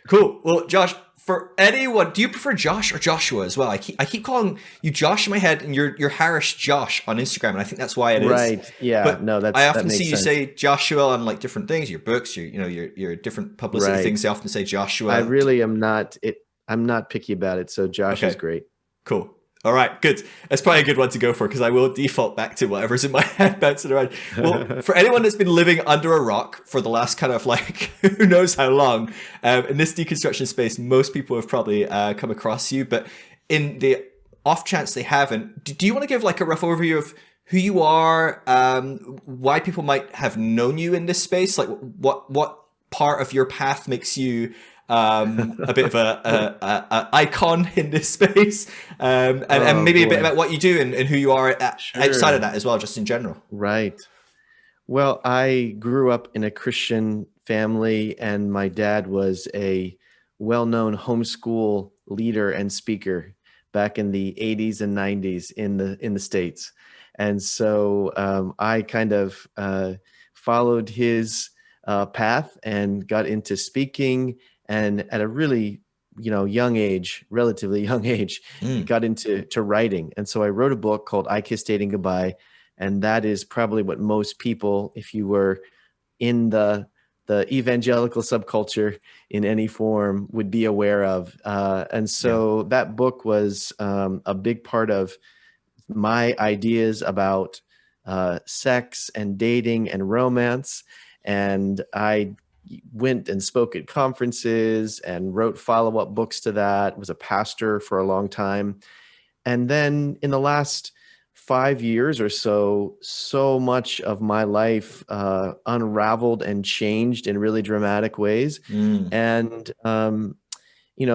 Cool. Well, Josh, for anyone, do you prefer Josh or Joshua as well? I keep calling you Josh in my head, and you're Harris Josh on Instagram, and I think that's why it is. Right. Yeah. But No, I that often see makes you sense. say Joshua on like different things, your books, your different publicity Right. things. They often say I Joshua. really am not it. I'm not picky about it. So Josh is Okay. great. Cool. All right, good. That's probably a good one to go for because I will default back to whatever's in my head bouncing around. Well, for anyone that's been living under a rock for the last kind of like who knows how long, in this deconstruction space, most people have probably come across you. But in the off chance they haven't, do you want to give like a rough overview of who you are, why people might have known you in this space, like what part of your path makes you a bit of a icon in this space, and Oh maybe a bit boy. about what you do and who you are outside of Sure. that as well, just in general. Right. Well, I grew up in a Christian family, and my dad was a well-known homeschool leader and speaker back in the 80s and 90s in the States. And so I kind of followed his path and got into speaking, and at a really young age, relatively young age, Mm. got into writing. And so I wrote a book called I Kissed Dating Goodbye, and that is probably what most people, if you were in the evangelical subculture in any form, would be aware of. And Yeah. so that book was a big part of my ideas about sex and dating and romance. And I went and spoke at conferences and wrote follow-up books to that, was a pastor for a long time. And then in the last 5 years or so, so much of my life unraveled and changed in really dramatic ways. Mm. And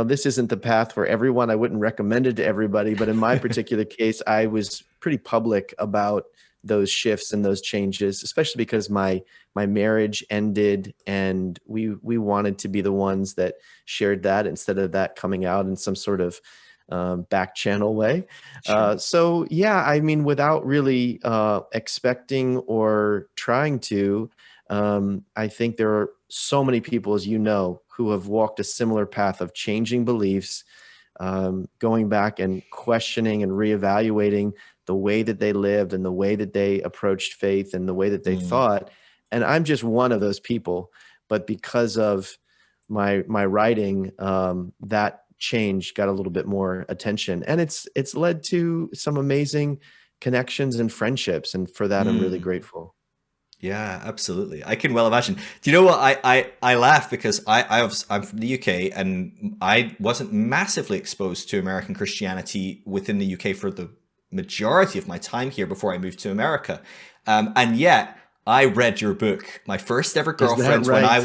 this isn't the path for everyone. I wouldn't recommend it to everybody, but in my particular case, I was pretty public about those shifts and those changes, especially because my marriage ended, and we wanted to be the ones that shared that instead of that coming out in some sort of back channel way. Sure. So yeah, I mean, without really expecting or trying to, I think there are so many people, as you know, who have walked a similar path of changing beliefs, going back and questioning and reevaluating the way that they lived and the way that they approached faith and the way that they Mm. thought. And I'm just one of those people. But because of my writing, that change got a little bit more attention, and it's led to some amazing connections and friendships. And for that, I'm really Mm. grateful. Yeah, absolutely. I can well imagine. Do you know what? I laugh because I'm from the UK, and I wasn't massively exposed to American Christianity within the UK for the majority of my time here before I moved to America. And yet I read your book. My first ever Is that girlfriend when right? I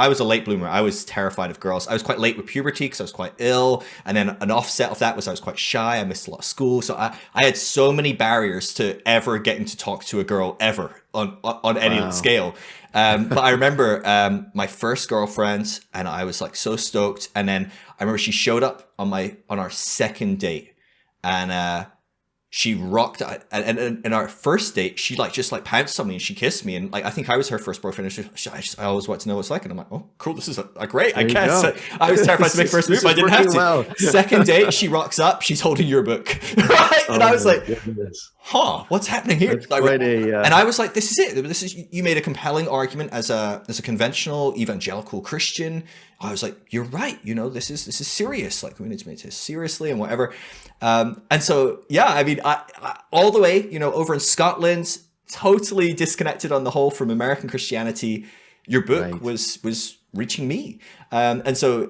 was a late bloomer. I was terrified of girls. I was quite late with puberty because I was quite ill. And then an offset of that was I was quite shy. I missed a lot of school. So I had so many barriers to ever getting to talk to a girl ever on any Wow. scale. But I remember my first girlfriend, and I was like so stoked. And then I remember she showed up on our second date, and she rocked, and in our first date she like just like pounced on me and she kissed me, and like I think I was her first boyfriend, and I always want to know what it's like, and I'm like, oh cool, this is a great, I There you guess. go. I was terrified to this make is first move, this but I is didn't have working to. well. Second date she rocks up, she's holding your book. Right, and Oh I was my like, goodness. huh, what's happening here? That's Like, quite a and I was like, this is it. This is, you made a compelling argument as a conventional evangelical Christian. I was like, you're right. This is serious. Like, we need to take this seriously and whatever. And so, yeah, I mean, I all the way, over in Scotland, totally disconnected on the whole from American Christianity. Your book right. was reaching me, and so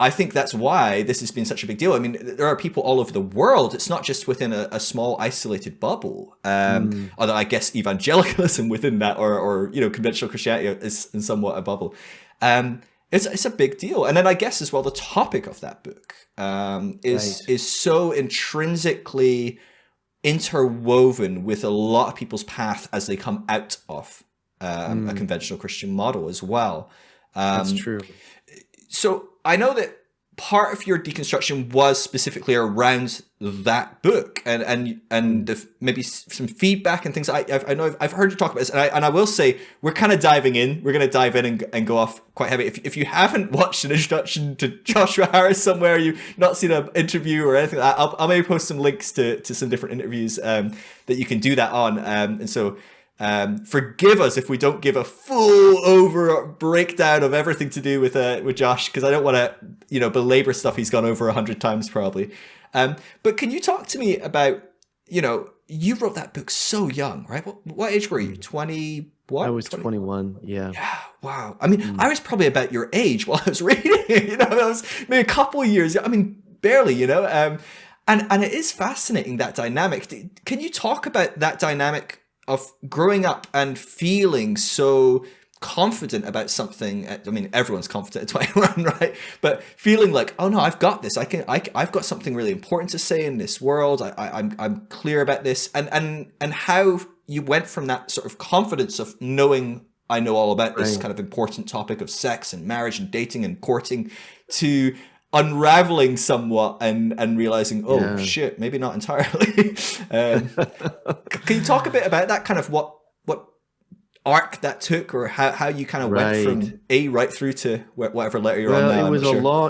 I think that's why this has been such a big deal. I mean, there are people all over the world. It's not just within a small isolated bubble. Mm, Although I guess evangelicalism within that, or conventional Christianity is in somewhat a bubble. It's a big deal, and then I guess as well the topic of that book right. is so intrinsically interwoven with a lot of people's path as they come out of a Mm, conventional Christian model as well. that's Um, true. so I know that part of your deconstruction was specifically around that book and maybe some feedback and things. I know I've heard you talk about this, and I will say we're kind of diving in. We're going to dive in and go off quite heavy. If you haven't watched an introduction to Joshua Harris somewhere, you've not seen an interview or anything like that, I'll maybe post some links to some different interviews that you can do that on. And so forgive us if we don't give a full over breakdown of everything to do with Josh, because I don't want to belabor stuff he's gone over 100 times probably. But can you talk to me about, you wrote that book so young, right? What age were you? 21? I was 21. Yeah. Yeah. Wow. I mean, I was probably about your age while I was reading it. That was maybe a couple of years. I mean, barely. And it is fascinating, that dynamic. Can you talk about that dynamic of growing up and feeling so confident about something? I mean, everyone's confident at 21, right? But feeling like, oh no, I've got this. I've got something really important to say in this world. I'm clear about this, and how you went from that sort of confidence of knowing I know all about this kind of important topic of sex and marriage and dating and courting, to unraveling somewhat and realizing, oh shit, maybe not entirely. Can you talk a bit about that, kind of what arc that took, or how you kind of went from right through to whatever letter you're on now?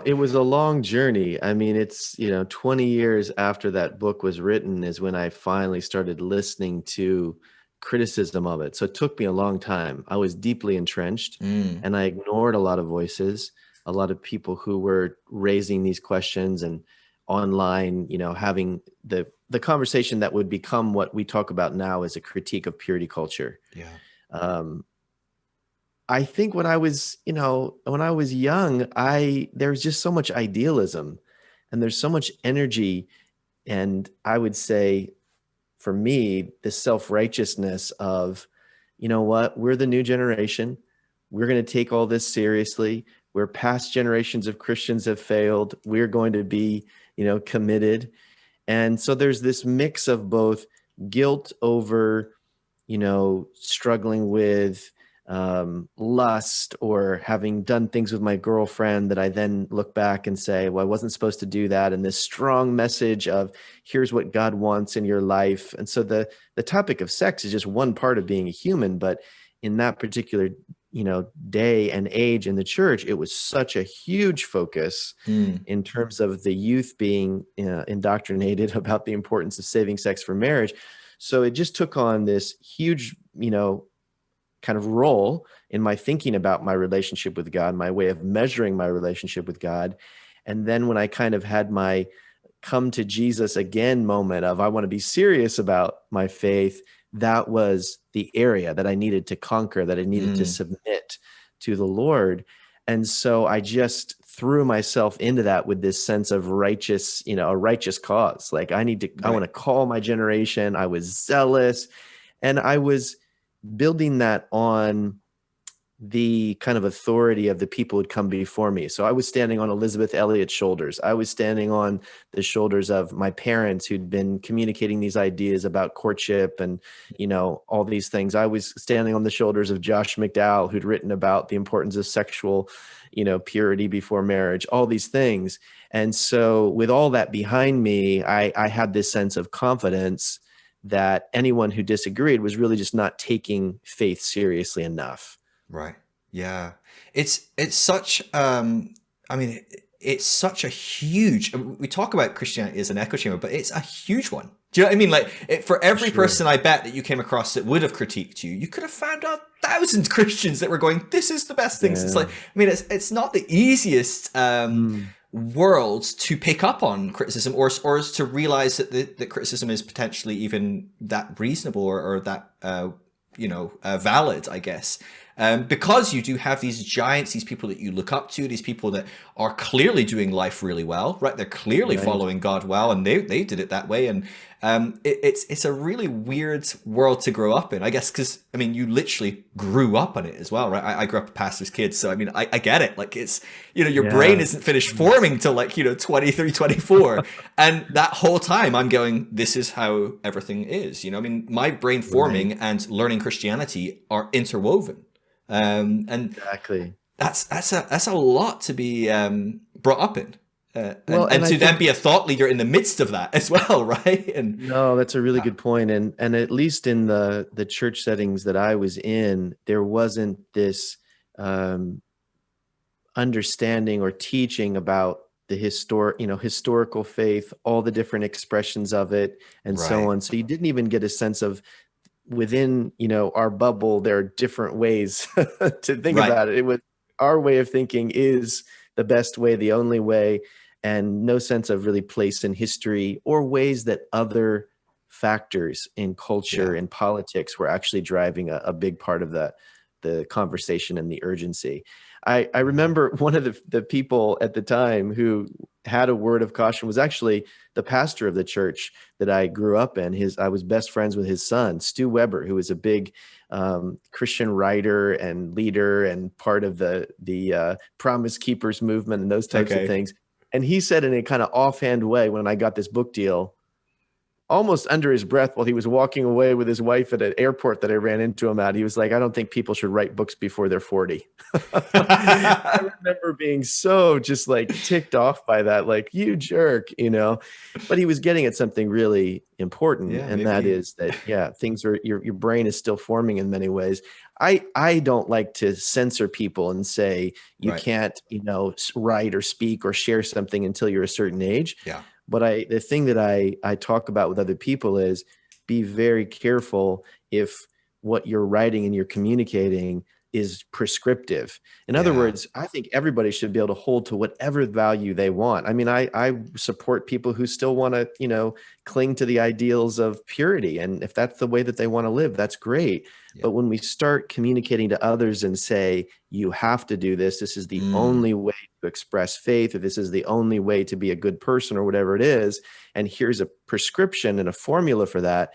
It was a long journey. I mean, it's 20 years after that book was written is when I finally started listening to criticism of it. So it took me a long time. I was deeply entrenched, and I ignored a lot of voices, a lot of people who were raising these questions, and online, having the conversation that would become what we talk about now as a critique of purity culture. Yeah. I think when I was young, there was just so much idealism, and there's so much energy. And I would say, for me, the self-righteousness of, what, we're the new generation. We're going to take all this seriously. Where past generations of Christians have failed, we're going to be, committed. And so there's this mix of both guilt over, struggling with lust, or having done things with my girlfriend that I then look back and say, well, I wasn't supposed to do that. And this strong message of, here's what God wants in your life. And so the topic of sex is just one part of being a human. But in that particular day and age in the church, it was such a huge focus in terms of the youth being indoctrinated about the importance of saving sex for marriage. So it just took on this huge, kind of role in my thinking about my relationship with God, my way of measuring my relationship with God. And then when I kind of had my come to Jesus again moment of, I want to be serious about my faith, that was the area that I needed to conquer, that I needed to submit to the Lord. And so I just threw myself into that with this sense of righteous, a righteous cause. Like I want to call my generation. I was zealous, and I was building that on the kind of authority of the people who'd come before me. So I was standing on Elizabeth Elliot's shoulders. I was standing on the shoulders of my parents who'd been communicating these ideas about courtship and, all these things. I was standing on the shoulders of Josh McDowell, who'd written about the importance of sexual, purity before marriage, all these things. And so with all that behind me, I had this sense of confidence that anyone who disagreed was really just not taking faith seriously enough. Right. Yeah. It's such, it's such a huge, we talk about Christianity as an echo chamber, but it's a huge one. Do you know what I mean? Like for every person I bet that you came across that would have critiqued you, you could have found out thousands of Christians that were going, this is the best things. It's like, it's not the easiest, world to pick up on criticism, or to realize that the criticism is potentially even that reasonable or that, valid, I guess. Because you do have these giants, these people that you look up to, these people that are clearly doing life really well, right? They're clearly following God well, and they did it that way. And it's a really weird world to grow up in, I guess, because you literally grew up on it as well, right? I grew up a pastor's kid, so I get it. Like it's your brain isn't finished forming till 23, 24, and that whole time I'm going, this is how everything is. My brain forming and learning Christianity are interwoven. And exactly, that's a lot to be brought up in. Well, And and I to then think be a thought leader in the midst of that as well, right? And no, that's a really good point. And at least in the church settings that I was in, there wasn't this um, understanding or teaching about the historical faith, all the different expressions of it, and so right, on. So you didn't even get a sense of within, our bubble, there are different ways to think right, about it. It was our way of thinking is the best way, the only way, and no sense of really place in history or ways that other factors in culture yeah, and politics were actually driving a big part of the conversation and the urgency. I remember one of the people at the time who had a word of caution was actually the pastor of the church that I grew up in. I was best friends with his son, Stu Weber, who was a big Christian writer and leader and part of the Promise Keepers movement and those types of okay. things. And he said in a kind of offhand way when I got this book deal, almost under his breath while he was walking away with his wife at an airport that I ran into him at, he was like, I don't think people should write books before they're 40. I remember being so just like ticked off by that, like, you jerk. But he was getting at something really important. Yeah, And that maybe. is that, yeah, things are, your brain is still forming in many ways. I don't like to censor people and say, you Right. can't, write or speak or share something until you're a certain age. Yeah. But the thing that I talk about with other people is be very careful if what you're writing and you're communicating is prescriptive. In other Yeah. words, I think everybody should be able to hold to whatever value they want. I mean, I support people who still want to, cling to the ideals of purity. And if that's the way that they want to live, that's great. Yeah. But when we start communicating to others and say, you have to do this, this is the Mm. only way to express faith, or this is the only way to be a good person, or whatever it is, and here's a prescription and a formula for that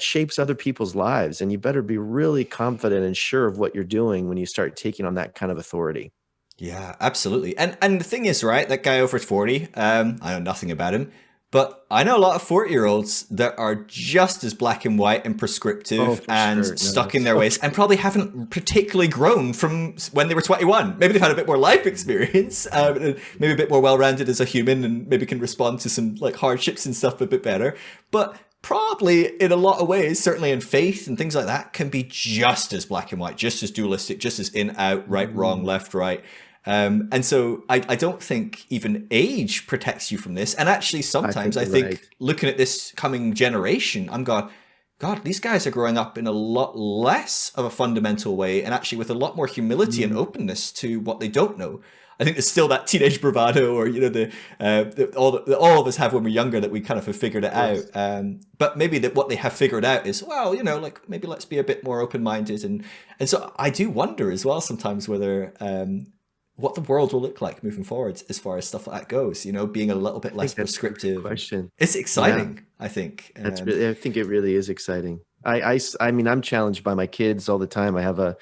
shapes other people's lives. And you better be really confident and sure of what you're doing when you start taking on that kind of authority. Yeah, absolutely. And the thing is, right, that guy over 40, I know nothing about him, but I know a lot of 40-year-olds that are just as black and white and Oh, prescriptive for and sure. No, stuck in it's their so ways and probably haven't particularly grown from when they were 21. Maybe they've had a bit more life experience, and maybe a bit more well-rounded as a human, and maybe can respond to some like hardships and stuff a bit better. But probably in a lot of ways, certainly in faith and things like that, can be just as black and white, just as dualistic, just as in, out, right, wrong, mm, left, right. And so I don't think even age protects you from this. And actually, I sometimes think I you're right. think looking at this coming generation, I'm going, God, these guys are growing up in a lot less of a fundamental way and actually with a lot more humility and Mm, openness to what they don't know. I think there's still that teenage bravado, or all of us have when we're younger, that we kind of have figured it out. yes. But maybe that what they have figured out is, well, like maybe let's be a bit more open-minded, and so I do wonder as well sometimes whether what the world will look like moving forward as far as stuff like that goes. Being a little I bit less think that's a really good prescriptive. question. It's Yeah. exciting, I think. I think it really is exciting. I mean, I'm challenged by my kids all the time. I have a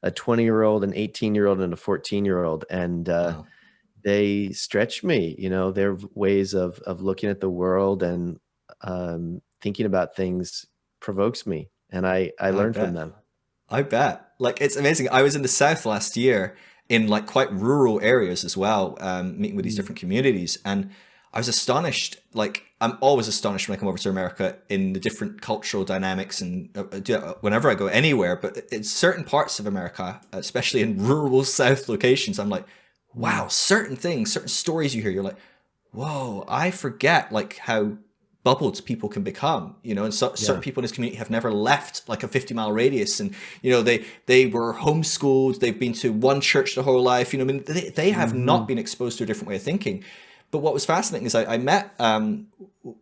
20-year-old, an 18-year-old, and a 14-year-old, and Wow, they stretch me. Their ways of looking at the world and thinking about things provokes me, and I I learn from bet. them. I bet. Like, it's amazing. I was in the South last year in like quite rural areas as well, meeting with these Mm, different communities. And I was astonished. Like, I'm always astonished when I come over to America in the different cultural dynamics and whenever I go anywhere. But in certain parts of America, especially in rural South locations, I'm like, mm. wow, certain things, certain stories you hear, you're like, whoa, I forget like how bubbled people can become, and certain Yeah. people in this community have never left like a 50-mile radius, and they were homeschooled, they've been to one church their whole life, I mean, they have not Hmm. been exposed to a different way of thinking. But what was fascinating is I met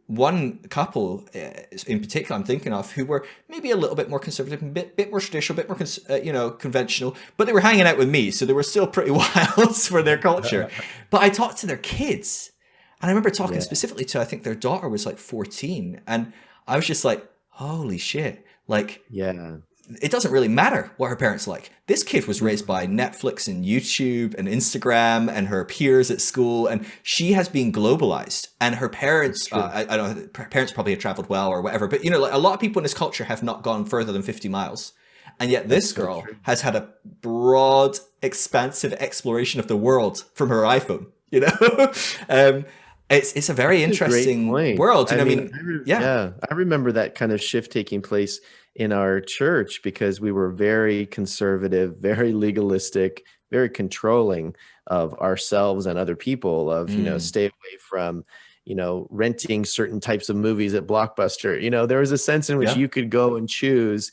one couple in particular I'm thinking of, who were maybe a little bit more conservative, a bit more traditional, a bit more conventional, but they were hanging out with me, so they were still pretty wild for their culture. But I talked to their kids, and I remember talking Yeah. specifically to, I think their daughter was like 14, and I was just like, holy shit, like Yeah. it doesn't really matter what her parents like. This kid was raised Mm, by Netflix and YouTube and Instagram and her peers at school, and she has been globalized. And her that's parents, true. I don't know, her parents probably have traveled well or whatever, but like a lot of people in this culture have not gone further than 50 miles. And yet That's this so girl true. has had a broad, expansive exploration of the world from her iPhone. you know. um, it's a very That's a great interesting point. world, you I know. I mean, mean, yeah, yeah, I remember that kind of shift taking place in our church because we were very conservative, very legalistic, very controlling of ourselves and other people, of, mm, stay away from, renting certain types of movies at Blockbuster. There was a sense in which yeah, you could go and choose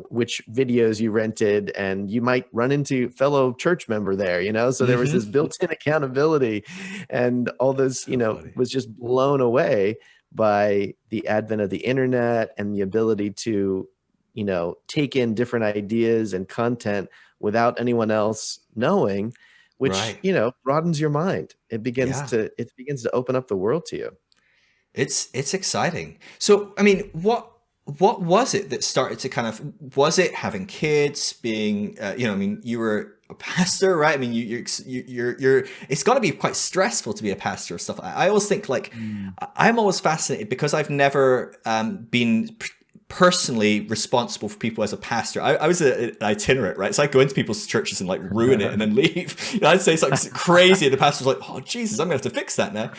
which videos you rented, and you might run into fellow church member there, so there was hmm, this built-in accountability, and all this, so funny, was just blown away by the advent of the internet and the ability to, take in different ideas and content without anyone else knowing, which, right? broadens your mind. Yeah. It begins to open up the world to you. It's exciting. So, I mean, what was it that started to kind of, was it having kids, being I mean, you were a pastor, right? I mean, you're it's got to be quite stressful to be a pastor or stuff. I always think like Mm. I'm always fascinated because I've never been personally responsible for people as a pastor. I was an itinerant, right? So I go into people's churches and like ruin it and then leave. I'd say something crazy, and the pastor's like, "Oh Jesus, I'm gonna have to fix that now."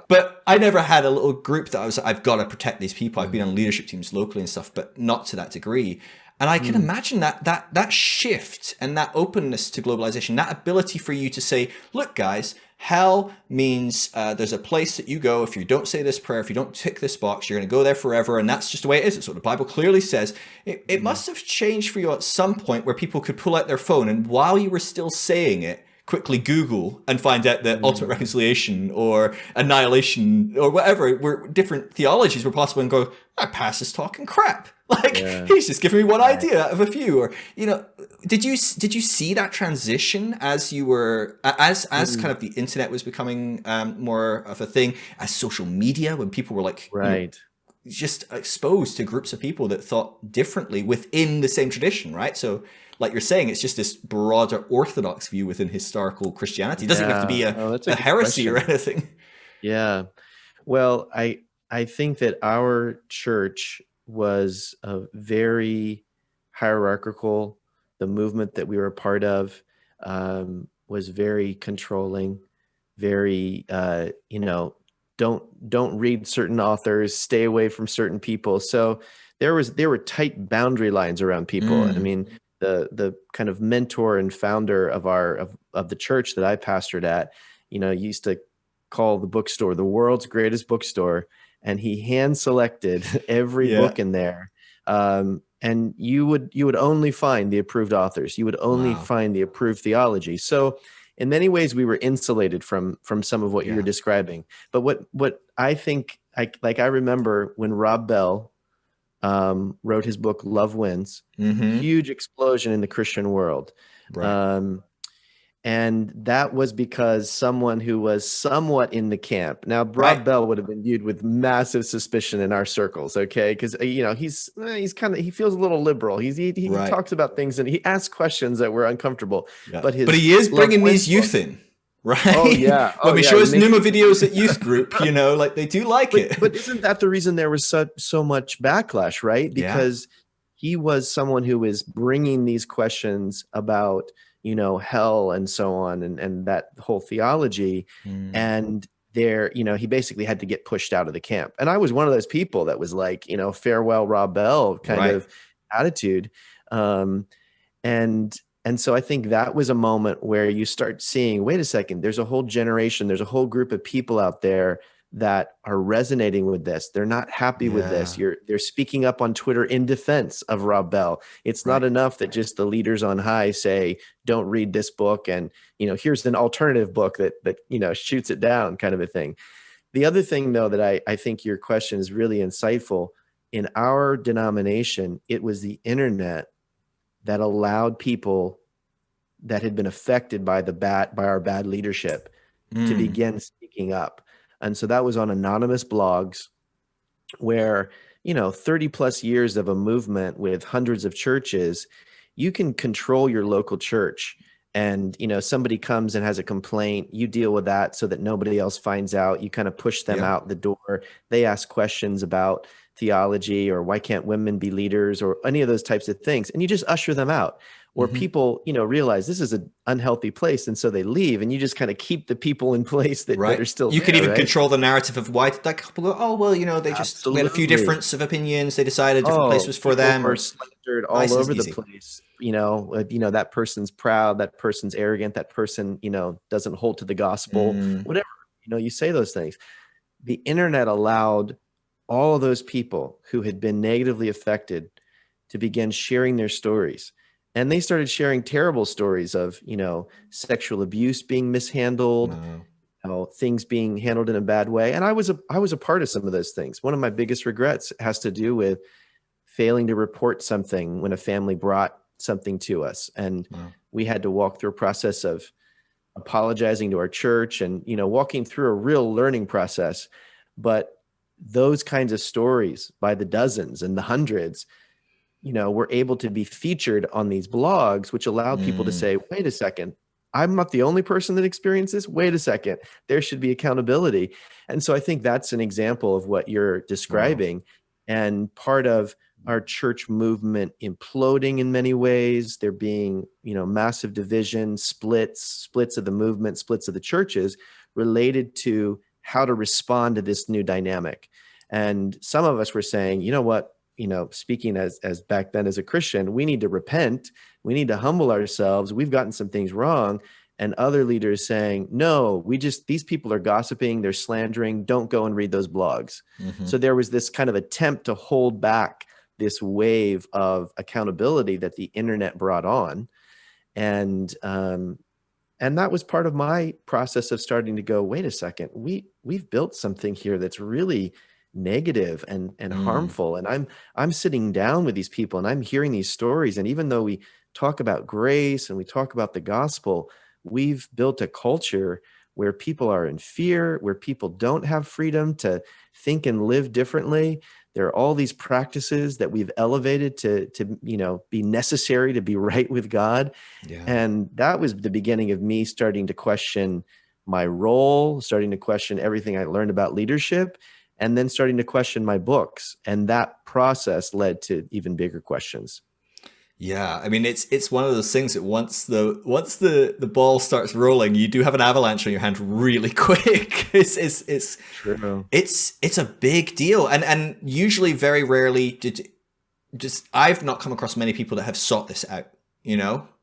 But I never had a little group that I was like, I've got to protect these people. I've been on leadership teams locally and stuff, but not to that degree. And I can Mm. imagine that shift and that openness to globalization, that ability for you to say, "Look, guys, hell means there's a place that you go. If you don't say this prayer, if you don't tick this box, you're going to go there forever. And that's just the way it is. It's what the Bible clearly says." It Mm. must have changed for you at some point where people could pull out their phone and while you were still saying it, quickly Google and find out that ultimate Mm. reconciliation or annihilation or whatever, where different theologies were possible, and go, "That pastor's talking crap." Like Yeah. he's just giving me one Right. idea out of a few. Or did you see that transition as you were as kind Mm. of the internet was becoming more of a thing, as social media, when people were like Right. just exposed to groups of people that thought differently within the same tradition, right? So like you're saying, it's just this broader orthodox view within historical Christianity. It doesn't even have to Yeah. be Oh, that's a a good heresy or question. anything. Yeah. Well, I think that our church was a very hierarchical. The movement that we were a part of was very controlling, very don't read certain authors, stay away from certain people. So there were tight boundary lines around people. I Mm, mean, the kind of mentor and founder of of the church that I pastored at, used to call the bookstore the world's greatest bookstore, and he hand selected every yeah. book in there. And you would only find the approved authors. You would only Wow. find the approved theology. So in many ways, we were insulated from some of what you're Yeah. describing. But what I think, I remember when Rob Bell wrote his book Love Wins, Mm-hmm. huge explosion in the Christian world. Right. Um, and that was because someone who was somewhat in the camp. Now, Right. Rob Bell would have been viewed with massive suspicion in our circles, okay? Because he's kind of, he feels a little liberal. He Right. talks about things and he asks questions that were uncomfortable. Yeah. But But his he is Love bringing Wins these book, youth in, oh right? yeah, When oh we yeah, show he us makes Numa it. videos at youth group, like they do like it. But isn't that the reason there was so much backlash, right? Yeah. Because he was someone who was bringing these questions about, hell and so on, and that whole theology. Mm, And there, he basically had to get pushed out of the camp. And I was one of those people that was like, farewell, Rob Bell kind right. of attitude. Um, and and so I think that was a moment where you start seeing, wait a second, there's a whole generation, there's a whole group of people out there that are resonating with this. They're not happy with this. Yeah. They're speaking up on Twitter in defense of Rob Bell. It's not Right. enough that just the leaders on high say, don't read this book, and here's an alternative book that shoots it down, kind of a thing. The other thing, though, that I think your question is really insightful. In our denomination, it was the internet that allowed people that had been affected by our bad leadership to Mm, begin speaking up. And so that was on anonymous blogs where, 30 plus years of a movement with hundreds of churches, you can control your local church. And, somebody comes and has a complaint, you deal with that so that nobody else finds out. You kind of push them yeah. out the door. They ask questions about theology or why can't women be leaders or any of those types of things. And you just usher them out. or people, realize this is an unhealthy place, and so they leave, and you just kind of keep the people in place that are Right. still You can there, even right? control the narrative of why did that couple go, oh, well, we had a few Absolutely. difference of opinions. They decided a different place Oh, was for people them, are or slandered all nice and over the easy. place. That person's proud, that person's arrogant, that person, doesn't hold to the gospel, Mm, whatever. You say those things. The internet allowed all of those people who had been negatively affected to begin sharing their stories. And they started sharing terrible stories of, sexual abuse being mishandled, wow. things being handled in a bad way. And I was a part of some of those things. One of my biggest regrets has to do with failing to report something when a family brought something to us. And Wow. we had to walk through a process of apologizing to our church and, walking through a real learning process. But those kinds of stories by the dozens and the hundreds, were able to be featured on these blogs, which allowed people to Mm, say, wait a second, I'm not the only person that experienced this. Wait a second, there should be accountability. And so I think that's an example of what you're wow. describing. And part of our church movement imploding in many ways, there being, massive division, splits of the movement, splits of the churches related to how to respond to this new dynamic. And some of us were saying, you know what, speaking as back then as a Christian, we need to repent. We need to humble ourselves. We've gotten some things wrong. And other leaders saying, no, these people are gossiping, they're slandering, don't go and read those blogs. Hmm. So there was this kind of attempt to hold back this wave of accountability that the internet brought on. And that was part of my process of starting to go, wait a second, we've built something here that's really negative and Mm, harmful. And I'm sitting down with these people and I'm hearing these stories. And even though we talk about grace and we talk about the gospel, we've built a culture where people are in fear, where people don't have freedom to think and live differently. There are all these practices that we've elevated to be necessary to be right with God. yeah. And that was the beginning of me starting to question my role, starting to question everything I learned about leadership, and then starting to question my books. And that process led to even bigger questions. Yeah, I mean it's one of those things that once the ball starts rolling, you do have an avalanche on your hand really quick. True. It's a big deal, and usually very rarely did just I've not come across many people that have sought this out.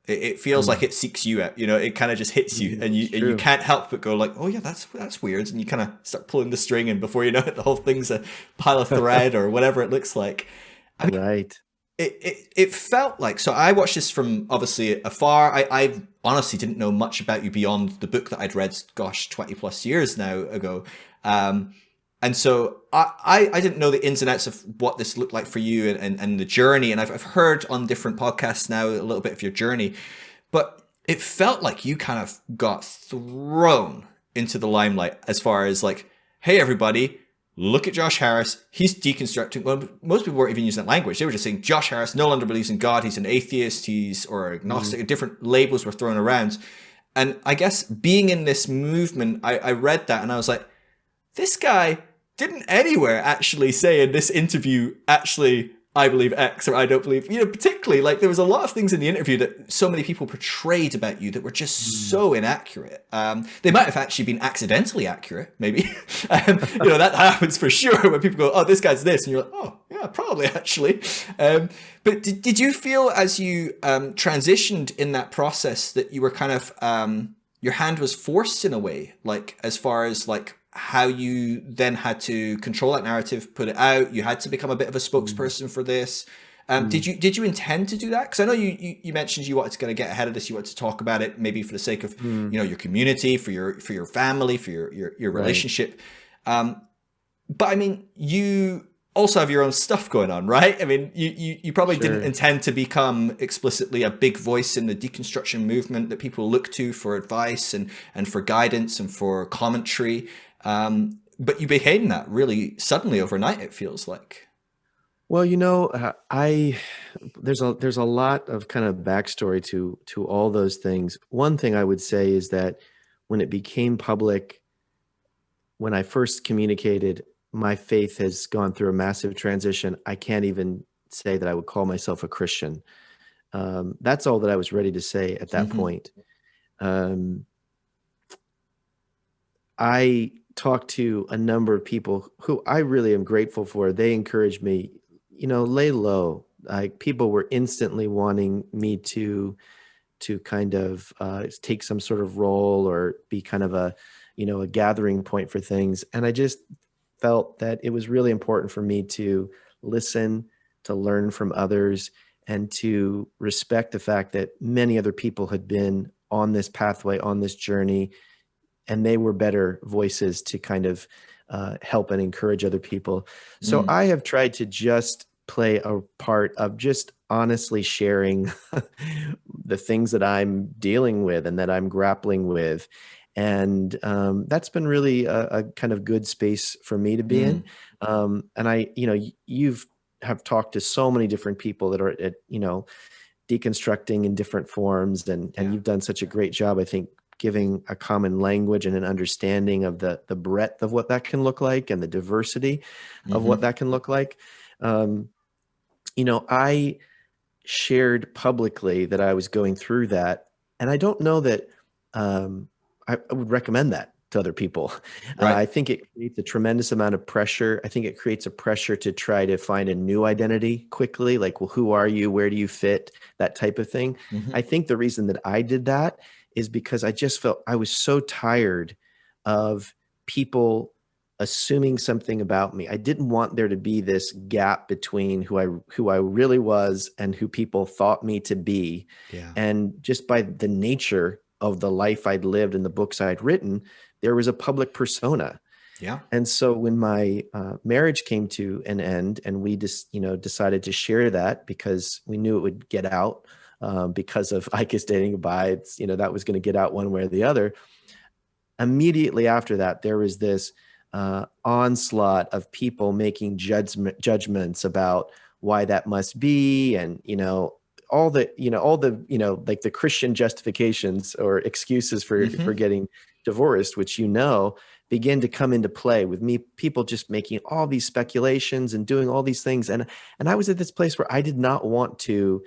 It feels like Mm, it seeks you out. It kind of just hits you, and you it's and you true. can't help but go like, oh yeah, that's weird, and you kind of start pulling the string, and before you know it, the whole thing's a pile of thread or whatever it looks like. I mean, Right. it felt like, so I watched this from obviously afar. I honestly didn't know much about you beyond the book that I'd read, gosh, 20 plus years now ago. And so I didn't know the ins and outs of what this looked like for you and the journey. And I've heard on different podcasts now a little bit of your journey, but it felt like you kind of got thrown into the limelight as far as like, hey, everybody, look at Josh Harris. He's deconstructing. Well, most people weren't even using that language. They were just saying Josh Harris no longer believes in God. He's an atheist. Or Mm, agnostic. Different labels were thrown around. And I guess being in this movement, I read that and I was like, this guy didn't anywhere actually say in this interview, actually, I believe X or I don't believe, particularly like there was a lot of things in the interview that so many people portrayed about you that were just mm. so inaccurate. They might have actually been accidentally accurate, maybe. That happens for sure when people go, oh, this guy's this. And you're like, oh, yeah, probably actually. But did you feel as you transitioned in that process that you were kind of, your hand was forced in a way, like as far as like how you then had to control that narrative, put it out. You had to become a bit of a Mm, spokesperson for this. Did mm, you intend to do that? Because I know you mentioned you wanted to kind of get ahead of this. You wanted to talk about it, maybe for the sake of mm. your community, for your family, for your Right. relationship. But I mean, you also have your own stuff going on, right? I mean, you probably didn't Sure. intend to become explicitly a big voice in the deconstruction movement that people look to for advice and for guidance and for commentary. But you became that really suddenly overnight, it feels like. Well, I there's a lot of kind of backstory to all those things. One thing I would say is that when it became public, when I first communicated, my faith has gone through a massive transition. I can't even say that I would call myself a Christian. That's all that I was ready to say at that Hmm. point. Um, I talked to a number of people who I really am grateful for. They encouraged me, lay low. Like people were instantly wanting me to kind of take some sort of role or be kind of a gathering point for things. And I just felt that it was really important for me to listen, to learn from others, and to respect the fact that many other people had been on this pathway, on this journey, and they were better voices to kind of help and encourage other people. So Mm. I have tried to just play a part of just honestly sharing the things that I'm dealing with and that I'm grappling with. And that's been really a kind of good space for me to be in. Mm. And you've have talked to so many different people that are at, deconstructing in different forms, and Yeah. you've done such a great job, I think, giving a common language and an understanding of the breadth of what that can look like and the diversity of what Hmm. that can look like. um, I shared publicly that I was going through that, and I don't know that I would recommend that to other people. Right. I think it creates a tremendous amount of pressure. I think it creates a pressure to try to find a new identity quickly, like, well, who are you? Where do you fit? That type of thing. Hmm. I think the reason that I did that is because I just felt I was so tired of people assuming something about me. I didn't want there to be this gap between who I really was and who people thought me to be. Yeah. And just by the nature of the life I'd lived and the books I'd written, there was a public persona. Yeah. And so when my marriage came to an end, and we just decided to share that because we knew it would get out, because of Ike's dating goodbye, that was going to get out one way or the other. Immediately after that, there was this onslaught of people making judgments about why that must be, and all the like the Christian justifications or excuses for Hmm. getting divorced, which begin to come into play with me. People just making all these speculations and doing all these things, and I was at this place where I did not want to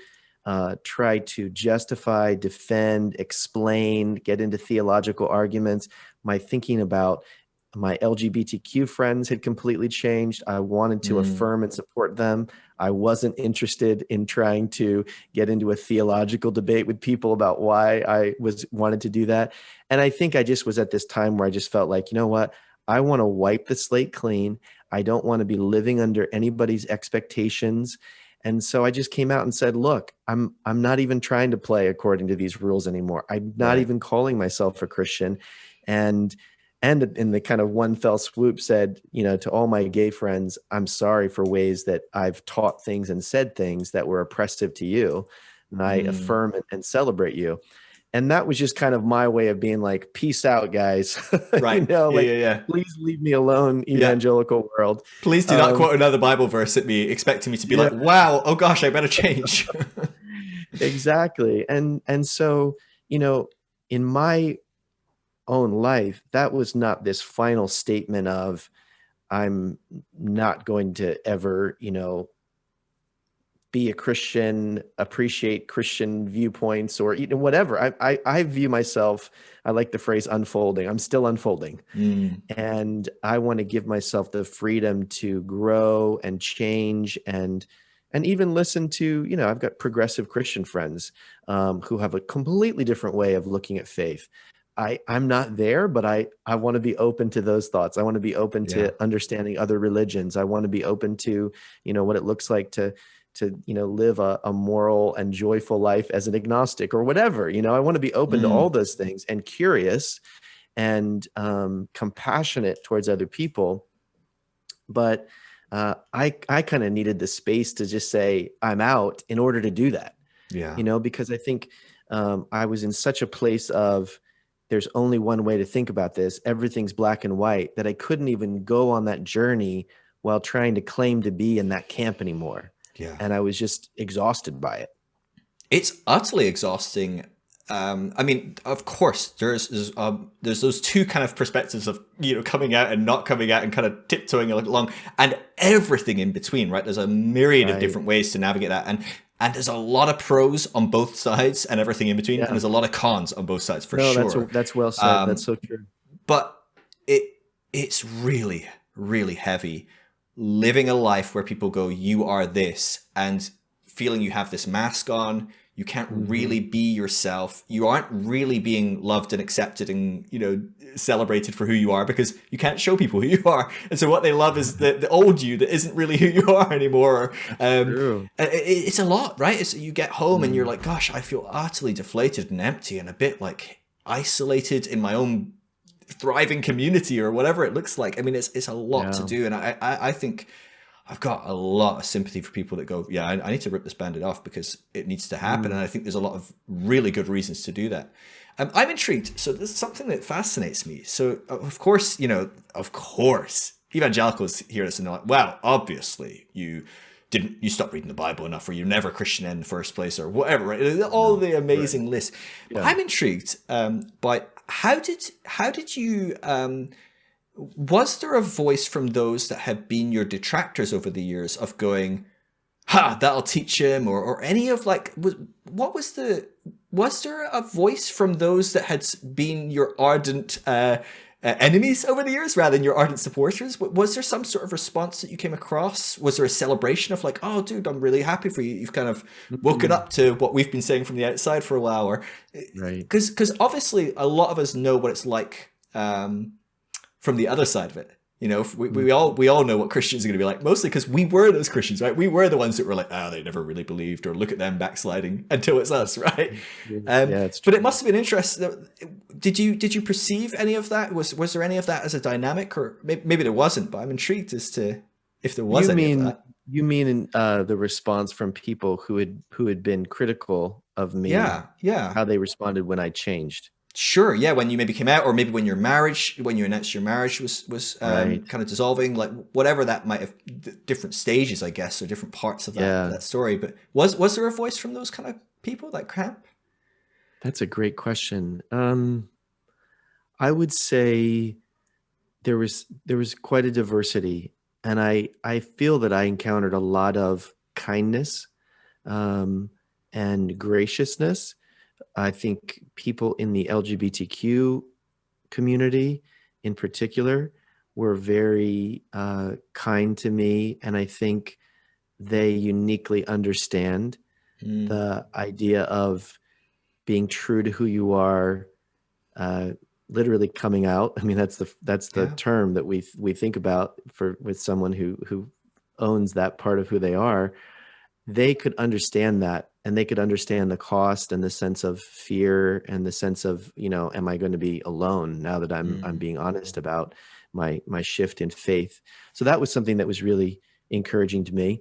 try to justify, defend, explain, get into theological arguments. My thinking about my LGBTQ friends had completely changed. I wanted to Mm. affirm and support them. I wasn't interested in trying to get into a theological debate with people about why I wanted to do that. And I think I just was at this time where I just felt like, you know what? I want to wipe the slate clean. I don't want to be living under anybody's expectations. And so I just came out and said, look, I'm not even trying to play according to these rules anymore. I'm not Right. even calling myself a Christian. And in the kind of one fell swoop said, to all my gay friends, I'm sorry for ways that I've taught things and said things that were oppressive to you. And I Mm. affirm and celebrate you. And that was just kind of my way of being like, peace out, guys. Right. Yeah. Like, Yeah. Yeah. please leave me alone, Yeah. evangelical world. Please do not Um, quote another Bible verse at me, expecting me to be like, yeah, "Wow, oh gosh, I better change." exactly. And so, you know, in my own life, that was not this final statement of I'm not going to ever, be a Christian, appreciate Christian viewpoints, or whatever. I view myself, I like the phrase unfolding. I'm still unfolding. Mm. And I want to give myself the freedom to grow and change, and even listen to, I've got progressive Christian friends who have a completely different way of looking at faith. I'm not there, but I want to be open to those thoughts. I want to be open Yeah. to understanding other religions. I want to be open to, what it looks like to live a moral and joyful life as an agnostic or whatever. I want to be open to all Mm. those things and curious and compassionate towards other people. But I kind of needed the space to just say I'm out in order to do that, Yeah. because I think I was in such a place of there's only one way to think about this. Everything's black and white, that I couldn't even go on that journey while trying to claim to be in that camp anymore. Yeah. And I was just exhausted by it. It's utterly exhausting. I mean, of course, there's those two kind of perspectives of coming out and not coming out and kind of tiptoeing along, and everything in between, right? There's a myriad of Right. different ways to navigate that, and And there's a lot of pros on both sides and everything in between, and Yeah. there's a lot of cons on both sides for No, sure. that's well said. That's Um, so true. but it it's really, really heavy living a life where people go, you are this, and feeling you have this mask on. You can't Hmm. really be yourself. You aren't really being loved and accepted and, celebrated for who you are, because you can't show people who you are. And so what they love is the old you that isn't really who you are anymore. That's true. It's a lot, right? It's, you get home and you're Mm. like, gosh, I feel utterly deflated and empty and a bit like isolated in my own thriving community or whatever it looks like. I mean, it's a lot to Yeah. do, and I think I've got a lot of sympathy for people that go, yeah, I need to rip this bandit off because it needs to happen, and Mm. I think there's a lot of really good reasons to do that. I'm intrigued. So this is something that fascinates me. So of course, of course, evangelicals hear this and they're like, well, obviously you stopped reading the Bible enough, or you're never Christian in the first place, or whatever, right? All No. the Right. amazing lists. But Yeah. I'm intrigued by how did you was there a voice from those that had been your detractors over the years of going, ha, that'll teach him, or any of like, was there a voice from those that had been your ardent enemies over the years rather than your ardent supporters? Was there some sort of response that you came across? Was there a celebration of like, oh dude, I'm really happy for you, you've kind of woken Mm. up to what we've been saying from the outside for a while? Or Right. because obviously a lot of us know what it's like from the other side of it. We all know what Christians are going to be like, mostly because we were those Christians, right? We were the ones that were like, they never really believed, or look at them backsliding, until it's us, right? Yeah, it's But it true. must have been interesting. Did you perceive any of that? Was there any of that as a dynamic, or maybe there wasn't? But I'm intrigued as to if there was You any of mean that. you mean in, the response from people who had been critical of me, Yeah, yeah. how they responded when I changed? Sure, yeah. When you maybe came out, or maybe when you announced your marriage was Right. kind of dissolving, like whatever that might have, different stages, I guess, or different parts of that Yeah. that story. But was there a voice from those kind of people, that camp? That's a great question. I would say there was quite a diversity, and I feel that I encountered a lot of kindness, um, and graciousness. I think people in the LGBTQ community in particular were very kind to me, and I think they uniquely understand Mm, the idea of being true to who you are, uh, literally coming out. I mean, that's the yeah. term that we think about for with someone who owns that part of who they are. They could understand that, and they could understand the cost and the sense of fear and the sense of, am I going to be alone now that I'm Mm, being honest about my shift in faith. So that was something that was really encouraging to me.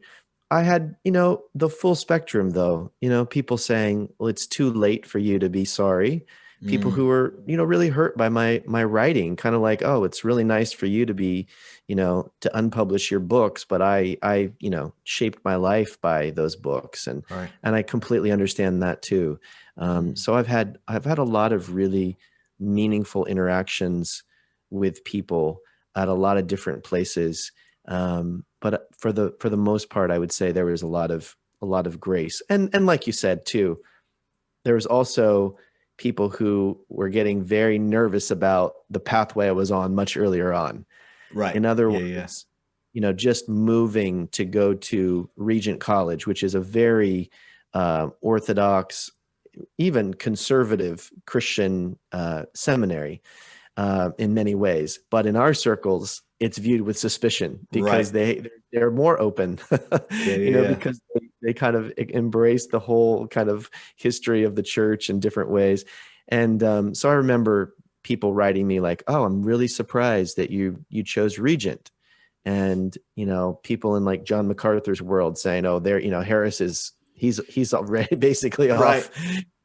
I had, the full spectrum though, people saying, well, it's too late for you to be sorry. People who mm, were, really hurt by my writing, kind of like, oh, it's really nice for you to be, to unpublish your books, but I shaped my life by those books, and right. I completely understand that too. Mm, So I've had a lot of really meaningful interactions with people at a lot of different places. But for the most part, I would say there was a lot of grace, and like you said too, there was also people who were getting very nervous about the pathway I was on much earlier on. right. In other Yeah, yeah. words, just moving to go to Regent College, which is a very orthodox, even conservative Christian seminary in many ways, but in our circles, it's viewed with suspicion because Right. they're more open, Yeah, yeah, yeah. because they kind of embrace the whole kind of history of the church in different ways. And so I remember people writing me like, "Oh, I'm really surprised that you chose Regent." And people in like John MacArthur's world saying, "Oh, there, Harris is he's already basically Right.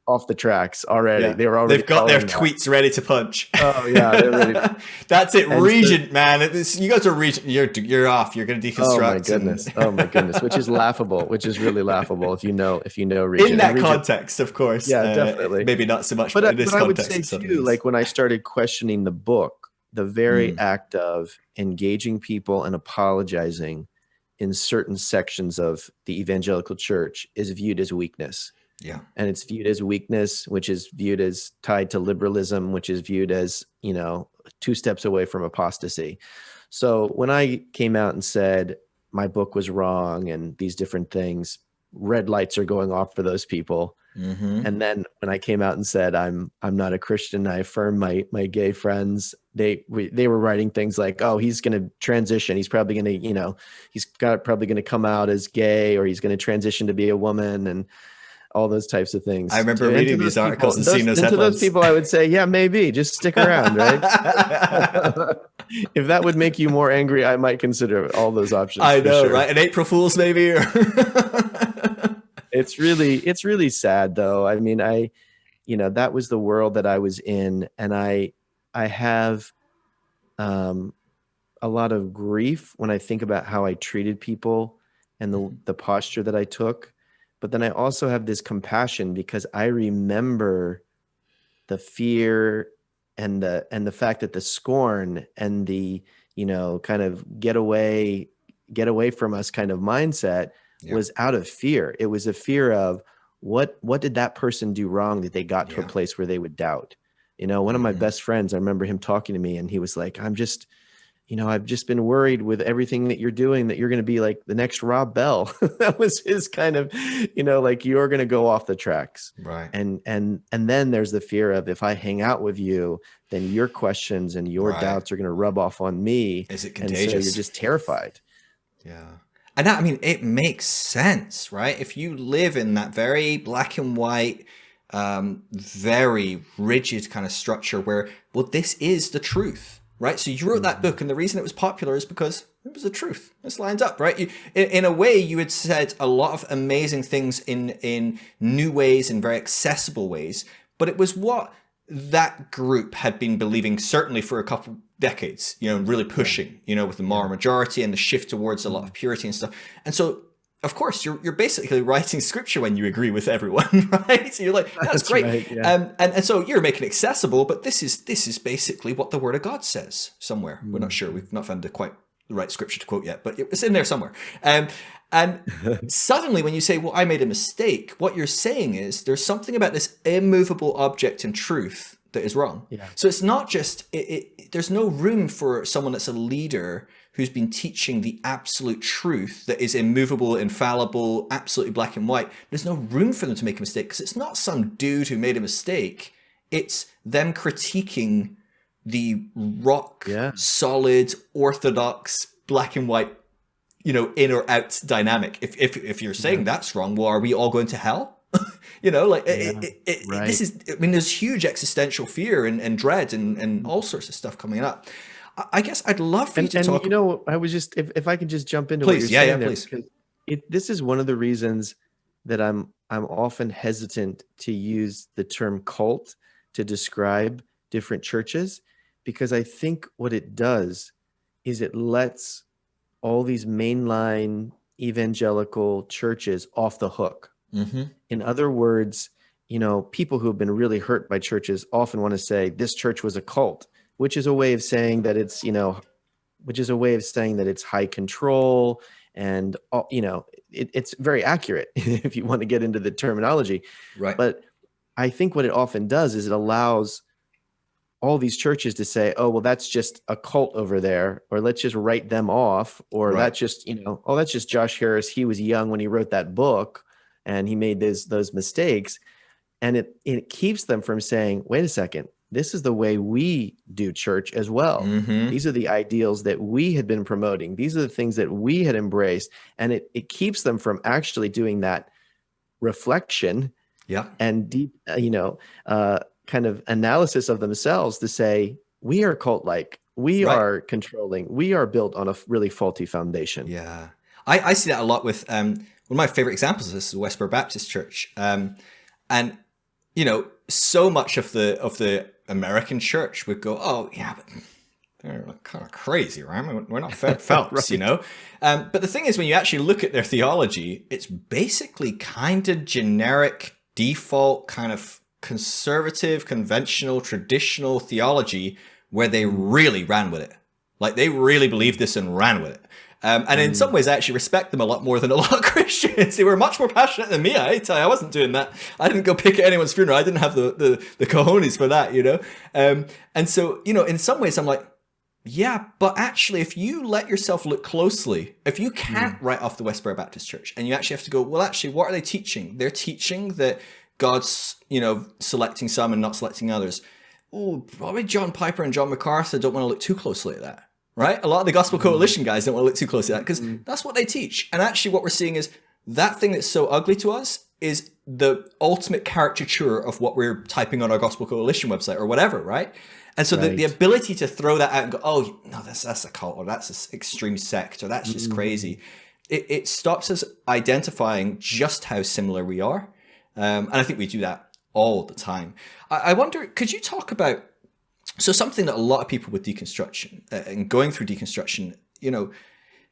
off the tracks already. Yeah. They were already They've got their calling that." tweets ready to punch. Oh yeah, they're ready. That's it, And so, Regent, man. You guys are Regent. You're off. You're going to oh my deconstruct, and goodness, oh my goodness, which is laughable, which is really laughable if you know in Regent and that Regent. context, of course, Yeah, definitely. maybe not so much, But but in this but I would context, say it suddenly too, is. like when I started questioning the book, the very Mm, act of engaging people and apologizing in certain sections of the evangelical church is viewed as weakness. Yeah. And it's viewed as weakness, which is viewed as tied to liberalism, which is viewed as, 2 steps away from apostasy. So when I came out and said my book was wrong and these different things, red lights are going off for those people. Mm-hmm. And then when I came out and said I'm not a Christian, I affirmed my gay friends. They were writing things like, "Oh, he's going to transition. He's probably going to, probably going to come out as gay, or he's going to transition to be a woman," and all those types of things. I remember reading these articles and seeing those headlines. To those people, I would say, yeah, maybe just stick around, right? If that would make you more angry, I might consider all those options. I know, right? An April Fool's maybe. It's really sad though. I mean, that was the world that I was in, and I have a lot of grief when I think about how I treated people and the posture that I took. But then I also have this compassion because I remember the fear and the fact that the scorn and the, kind of get away from us kind of mindset was out of fear. It was a fear of what did that person do wrong that they got to a place where they would doubt. One of my best friends, I remember him talking to me and he was like, I've just been worried with everything that you're doing that you're going to be like the next Rob Bell. That was his kind of, like you're going to go off the tracks. Right. And then there's the fear of, if I hang out with you, then your questions and your doubts are going to rub off on me. Is it contagious? And so you're just terrified. Yeah. And that, I mean, it makes sense, right? If you live in that very black and white, very rigid kind of structure where, well, this is the truth. Right. So you wrote that book, and the reason it was popular is because it was the truth. This lines up, right? In a way, you had said a lot of amazing things in new ways, in very accessible ways. But it was what that group had been believing, certainly for a couple decades, really pushing, with the moral majority and the shift towards a lot of purity and stuff. And so, of course, you're basically writing scripture when you agree with everyone, right? So you're like, that's great. Right, yeah. And so you're making it accessible, but this is basically what the Word of God says somewhere. We're not sure. We've not found the right scripture to quote yet, but it's in there somewhere. And suddenly when you say, well, I made a mistake, what you're saying is there's something about this immovable object in truth that is wrong. Yeah. So it's not just, there's no room for someone that's a leader who's been teaching the absolute truth that is immovable, infallible, absolutely black and white. There's no room for them to make a mistake because it's not some dude who made a mistake. It's them critiquing the rock solid, orthodox, black and white, in or out dynamic. If you're saying that's wrong, well, are we all going to hell? This is, I mean, there's huge existential fear and dread and all sorts of stuff coming up. I guess I'd love for you to talk. I was just, if I could just jump into please, what you're saying there, please. Because this is one of the reasons that I'm often hesitant to use the term cult to describe different churches, because I think what it does is it lets all these mainline evangelical churches off the hook. Mm-hmm. In other words, people who have been really hurt by churches often want to say this church was a cult, which is a way of saying that it's, high control, and, it's very accurate if you want to get into the terminology. Right. But I think what it often does is it allows all these churches to say, oh, well, that's just a cult over there, or let's just write them off, or that's just, oh, that's just Josh Harris. He was young when he wrote that book and he made those mistakes. And it keeps them from saying, wait a second, this is the way we do church as well. Mm-hmm. These are the ideals that we had been promoting. These are the things that we had embraced. And it keeps them from actually doing that reflection and deep, kind of analysis of themselves to say, we are cult-like, we are controlling, we are built on a really faulty foundation. Yeah. I see that a lot with one of my favorite examples of this is Westboro Baptist Church. And so much of the American church would go, oh yeah, but they're kind of crazy, right? We're not Phelps, But the thing is, when you actually look at their theology, it's basically kind of generic, default, kind of conservative, conventional, traditional theology where they really ran with it. Like they really believed this and ran with it. And in some ways, I actually respect them a lot more than a lot of Christians. They were much more passionate than me. I tell you, I wasn't doing that. I didn't go pick at anyone's funeral. I didn't have the cojones for that, you know? And so, you know, in some ways, I'm like, yeah, but actually, if you let yourself look closely, if you can't write off the Westboro Baptist Church and you actually have to go, well, actually, what are they teaching? They're teaching that God's, you know, selecting some and not selecting others. Oh, probably John Piper and John MacArthur don't want to look too closely at that, right? A lot of the Gospel Coalition guys don't want to look too closely at that because that's what they teach. And actually, what we're seeing is that thing that's so ugly to us is the ultimate caricature of what we're typing on our Gospel Coalition website or whatever, right? And so the ability to throw that out and go, oh, no, that's a cult or that's an extreme sect or that's just crazy. It stops us identifying just how similar we are. And I think we do that all the time. I wonder, could you talk about, so something that a lot of people with deconstruction and going through deconstruction, you know,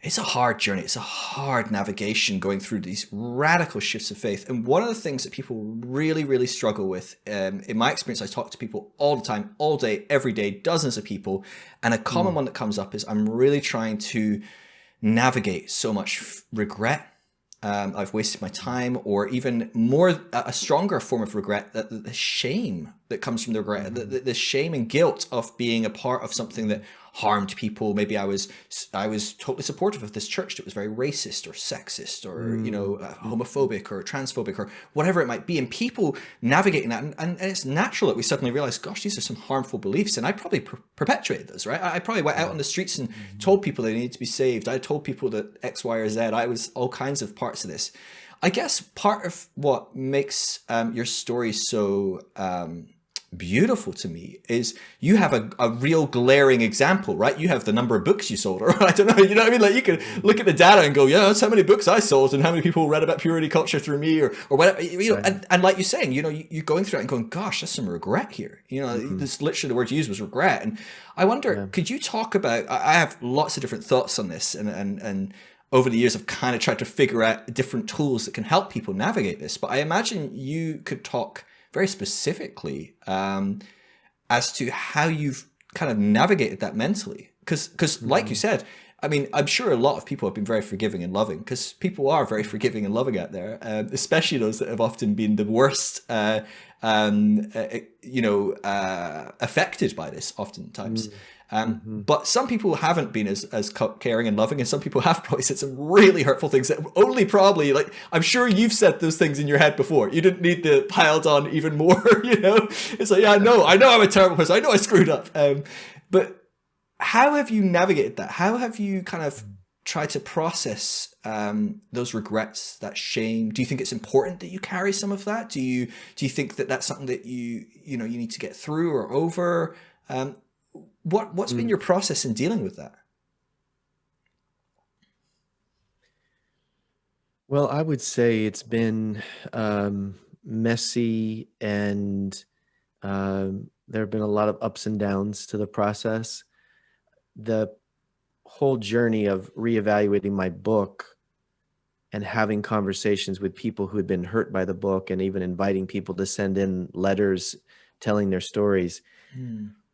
it's a hard journey. It's a hard navigation going through these radical shifts of faith. And one of the things that people really, really struggle with, in my experience, I talk to people all the time, all day, every day, dozens of people. And a common one that comes up is I'm really trying to navigate so much regret. I've wasted my time, or even more, a stronger form of regret, the shame that comes from the regret, the shame and guilt of being a part of something that harmed people. Maybe I was totally supportive of this church that was very racist or sexist or, you know, homophobic or transphobic or whatever it might be. And people navigating that. And it's natural that we suddenly realize, gosh, these are some harmful beliefs. And I probably perpetuated those, right? I probably went out on the streets and told people they needed to be saved. I told people that X, Y, or Z. I was all kinds of parts of this. I guess part of what makes your story so beautiful to me is you have a real glaring example, right? You have the number of books you sold, or I don't know, you know what I mean? Like you can look at the data and go, yeah, that's how many books I sold and how many people read about purity culture through me or whatever, you know, and like you're saying, you know, you're going through it and going, gosh, there's some regret here. You know, this literally the word you used was regret. And I wonder, could you talk about, I have lots of different thoughts on this and over the years, I've kind of tried to figure out different tools that can help people navigate this, but I imagine you could talk very specifically as to how you've kind of navigated that mentally. Because like you said, I mean, I'm sure a lot of people have been very forgiving and loving, because people are very forgiving and loving out there, especially those that have often been the worst, you know, affected by this oftentimes. But some people haven't been as caring and loving, and some people have probably said some really hurtful things that only probably, like, I'm sure you've said those things in your head before. You didn't need to piled on even more, you know? It's like, yeah, I know I'm a terrible person. I know I screwed up. But how have you navigated that? How have you kind of tried to process those regrets, that shame? Do you think it's important that you carry some of that? Do you think that that's something that you need to get through or over? What's been your process in dealing with that? Well, I would say it's been messy, and there have been a lot of ups and downs to the process. The whole journey of reevaluating my book and having conversations with people who had been hurt by the book, and even inviting people to send in letters telling their stories,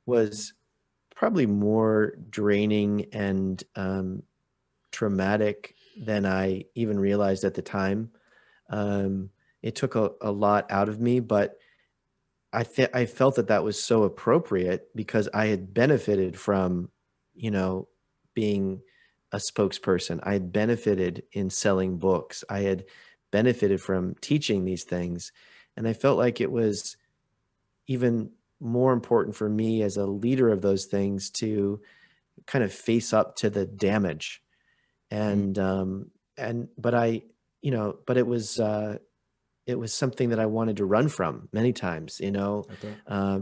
was probably more draining and traumatic than I even realized at the time. It took a lot out of me, but I felt that was so appropriate because I had benefited from, you know, being a spokesperson. I had benefited in selling books. I had benefited from teaching these things. And I felt like it was even more important for me as a leader of those things to kind of face up to the damage. And but it was something that I wanted to run from many times, you know. I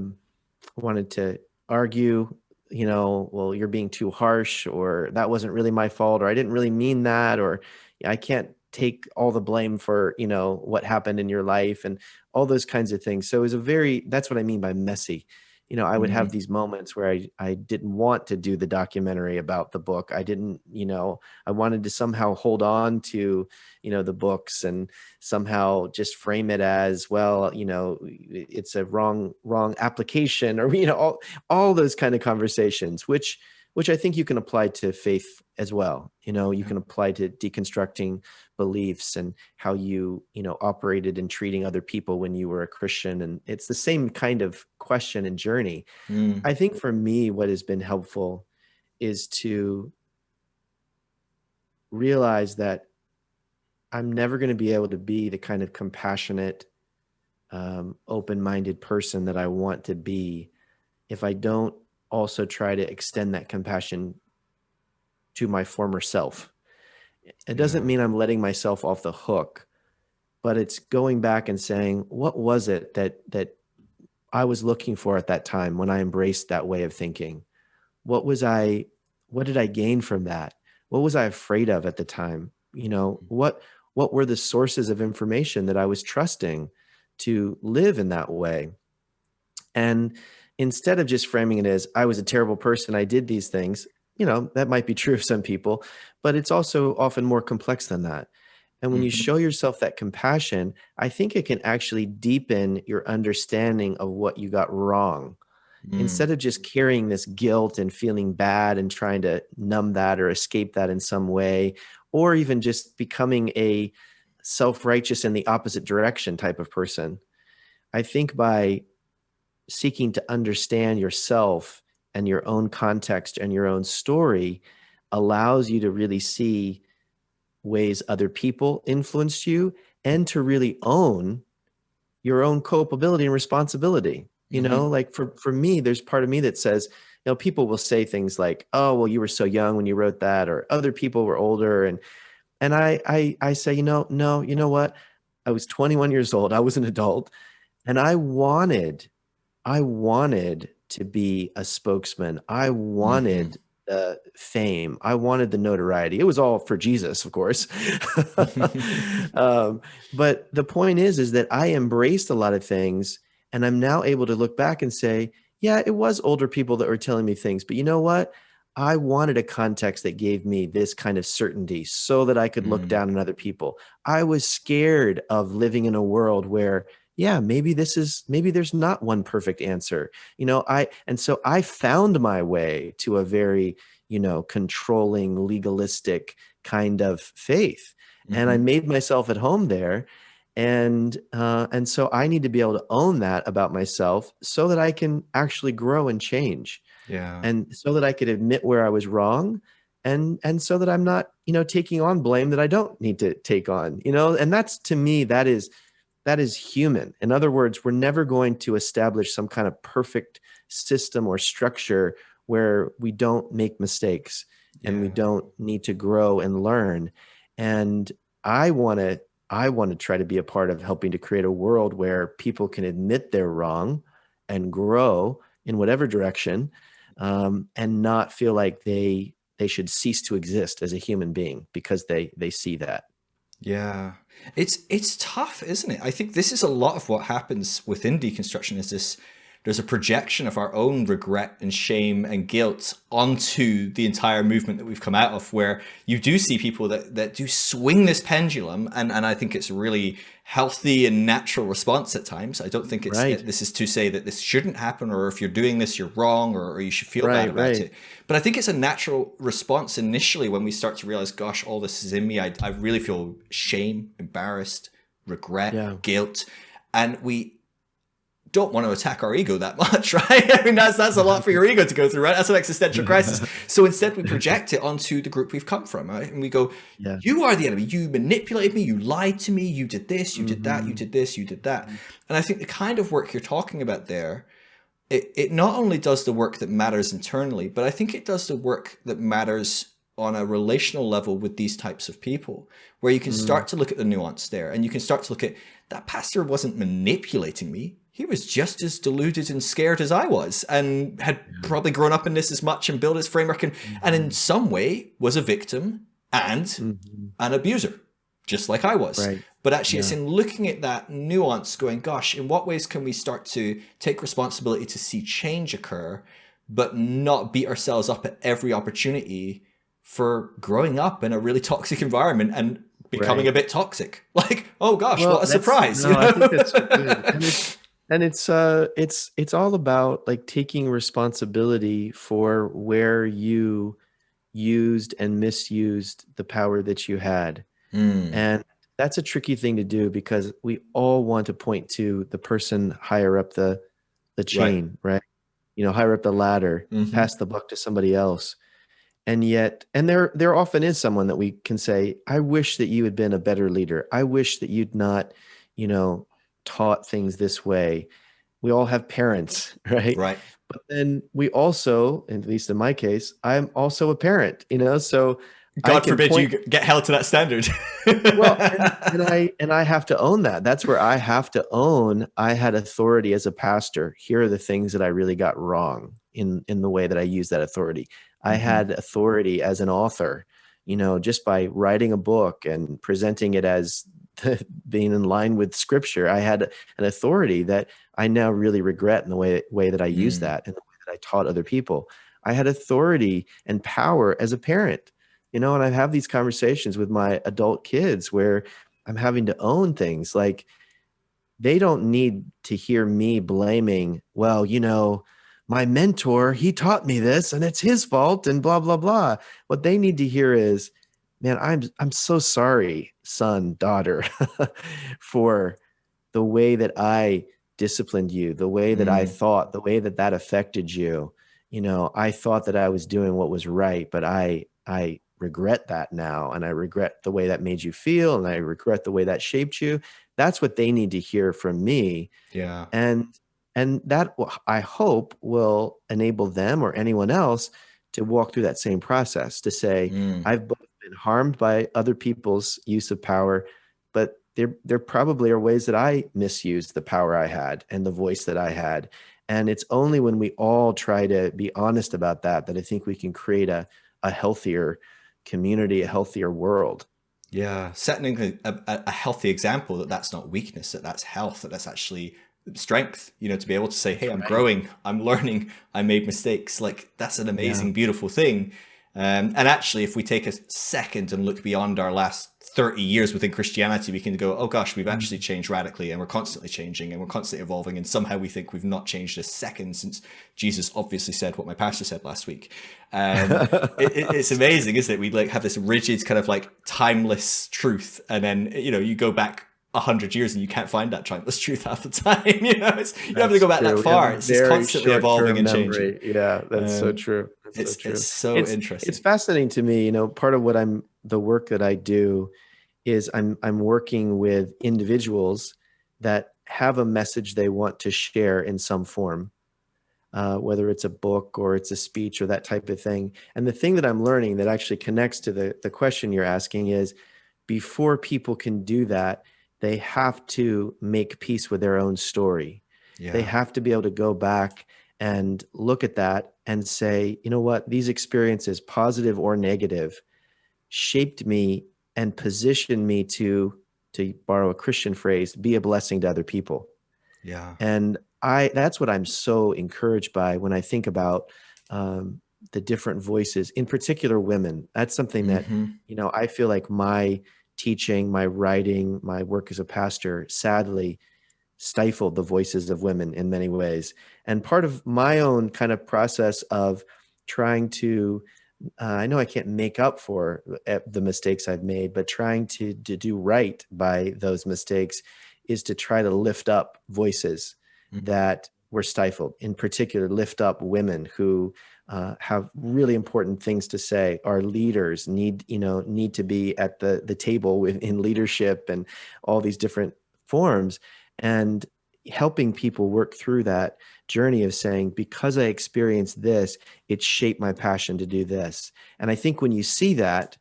wanted to argue, you know, well, you're being too harsh, or that wasn't really my fault, or I didn't really mean that, or I can't take all the blame for, you know, what happened in your life and all those kinds of things. So it was that's what I mean by messy. You know, I would have these moments where I didn't want to do the documentary about the book. I didn't, you know, I wanted to somehow hold on to, you know, the books and somehow just frame it as, well, you know, it's a wrong application, or, you know, all those kind of conversations, which which I think you can apply to faith as well. You can apply to deconstructing beliefs and how you operated in treating other people when you were a Christian. And it's the same kind of question and journey. Mm. I think for me, what has been helpful is to realize that I'm never going to be able to be the kind of compassionate, open-minded person that I want to be if I don't also try to extend that compassion to my former self. It doesn't mean I'm letting myself off the hook, but it's going back and saying, what was it that I was looking for at that time when I embraced that way of thinking? What did I gain from that? What was I afraid of at the time? What were the sources of information that I was trusting to live in that way? And instead of just framing it as I was a terrible person, I did these things, that might be true of some people, but it's also often more complex than that. And when you show yourself that compassion, I think it can actually deepen your understanding of what you got wrong. Instead of just carrying this guilt and feeling bad and trying to numb that or escape that in some way, or even just becoming a self-righteous in the opposite direction type of person. I think by seeking to understand yourself and your own context and your own story allows you to really see ways other people influenced you and to really own your own culpability and responsibility. Like for me, there's part of me that says, people will say things like, oh, well, you were so young when you wrote that, or other people were older. And I say, no, you know what? I was 21 years old. I was an adult, and I wanted to be a spokesman. I wanted the fame. I wanted the notoriety. It was all for Jesus, of course. But the point is that I embraced a lot of things, and I'm now able to look back and say, yeah, it was older people that were telling me things, but you know what? I wanted a context that gave me this kind of certainty so that I could look down on other people. I was scared of living in a world where, yeah, maybe there's not one perfect answer. And so I found my way to a very, controlling, legalistic kind of faith. And I made myself at home there. And so I need to be able to own that about myself so that I can actually grow and change. Yeah. And so that I could admit where I was wrong, and so that I'm not, taking on blame that I don't need to take on, and that's, to me, that is human. In other words, we're never going to establish some kind of perfect system or structure where we don't make mistakes and we don't need to grow and learn. And I want to try to be a part of helping to create a world where people can admit they're wrong and grow in whatever direction, and not feel like they should cease to exist as a human being because they see that. Yeah. It's tough, isn't it? I think this is a lot of what happens within deconstruction is this, there's a projection of our own regret and shame and guilt onto the entire movement that we've come out of, where you do see people that do swing this pendulum. And I think it's a really healthy and natural response at times. I don't think this is to say that this shouldn't happen, or if you're doing this, you're wrong, or you should feel bad about it. But I think it's a natural response initially when we start to realize, gosh, all this is in me. I really feel shame, embarrassed, regret, guilt. And we don't want to attack our ego that much, right? I mean, that's a lot for your ego to go through, right? That's an existential crisis. So instead we project it onto the group we've come from, right? And we go, you are the enemy. You manipulated me. You lied to me. You did this, you did that, you did this, you did that. And I think the kind of work you're talking about there, it not only does the work that matters internally, but I think it does the work that matters on a relational level with these types of people, where you can start to look at the nuance there, and you can start to look at, that pastor wasn't manipulating me. He was just as deluded and scared as I was, and had probably grown up in this as much and built his framework, and in some way was a victim and an abuser, just like I was. But actually it's in looking at that nuance going, gosh, in what ways can we start to take responsibility to see change occur, but not beat ourselves up at every opportunity for growing up in a really toxic environment and becoming a bit toxic. Like, oh gosh, what a surprise. I think that's so good. And it's all about like taking responsibility for where you used and misused the power that you had. Mm, And that's a tricky thing to do because we all want to point to the person higher up the right. chain, right? Higher up the ladder, Hmm. pass the buck to somebody else. And yet, and there often is someone that we can say, I wish that you had been a better leader. I wish that you'd not, you know, taught things this way. We all have parents, right? Right. But then we also, at least in my case, I'm also a parent, so I God can forbid you point. get held to that standard. Well, and I have to own that. That's where I have to own I had authority as a pastor. Here are the things that I really got wrong in the way that I use that authority. I Hmm. had authority as an author, just by writing a book and presenting it as being in line with scripture. I had an authority that I now really regret in the way that I use Mm. that and the way that I taught other people. I had authority and power as a parent, and I have these conversations with my adult kids where I'm having to own things like they don't need to hear me blaming, well, my mentor, he taught me this and it's his fault and blah, blah, blah. What they need to hear is, man, I'm so sorry, son, daughter, for the way that I disciplined you, the way that I Mm. thought, the way that that affected you. I thought that I was doing what was right, but I regret that now, and I regret the way that made you feel, and I regret the way that shaped you. That's what they need to hear from me, Yeah. and that I hope will enable them or anyone else to walk through that same process to say, Mm. I've both been harmed by other people's use of power, but there probably are ways that I misused the power I had and the voice that I had. And it's only when we all try to be honest about that that I think we can create a healthier community, a healthier world. Yeah, setting a healthy example that that's not weakness, that that's health, that that's actually strength. To be able to say, "Hey, I'm Right. growing, I'm learning, I made mistakes." Like that's an Yeah. amazing, beautiful thing. And actually, if we take a second and look beyond our last 30 years within Christianity, we can go, "Oh gosh, we've actually Mm. changed radically, and we're constantly changing, and we're constantly evolving." And somehow we think we've not changed a second since Jesus obviously said what my pastor said last week. Um, it's amazing, isn't it? We like have this rigid kind of like timeless truth, and then you go back 100 years and you can't find that timeless truth half the time. You don't have to That's go back that true. We have far. a It's just very constantly evolving short-term and changing. memory. Yeah, that's so Um, true. That's so it's true. so It's interesting. fascinating to me, part of the work that I do is I'm working with individuals that have a message they want to share in some form, whether it's a book or it's a speech or that type of thing. And the thing that I'm learning that actually connects to the question you're asking is before people can do that, they have to make peace with their own story. They Yeah, have to be able to go back and look at that and say, you know what, these experiences, positive or negative, shaped me and positioned me to borrow a Christian phrase, be a blessing to other people. yeah. And that's what I'm so encouraged by when I think about the different voices, in particular women. That's something that, Hmm. I feel like my teaching, my writing, my work as a pastor, sadly stifled the voices of women in many ways. And part of my own kind of process of trying to, I know I can't make up for the mistakes I've made, but trying to do right by those mistakes is to try to lift up voices that were stifled. In particular, lift up women who have really important things to say. Our leaders need to be at the table in leadership and all these different forms, and helping people work through that journey of saying, because I experienced this, it shaped my passion to do this. And I think when you see that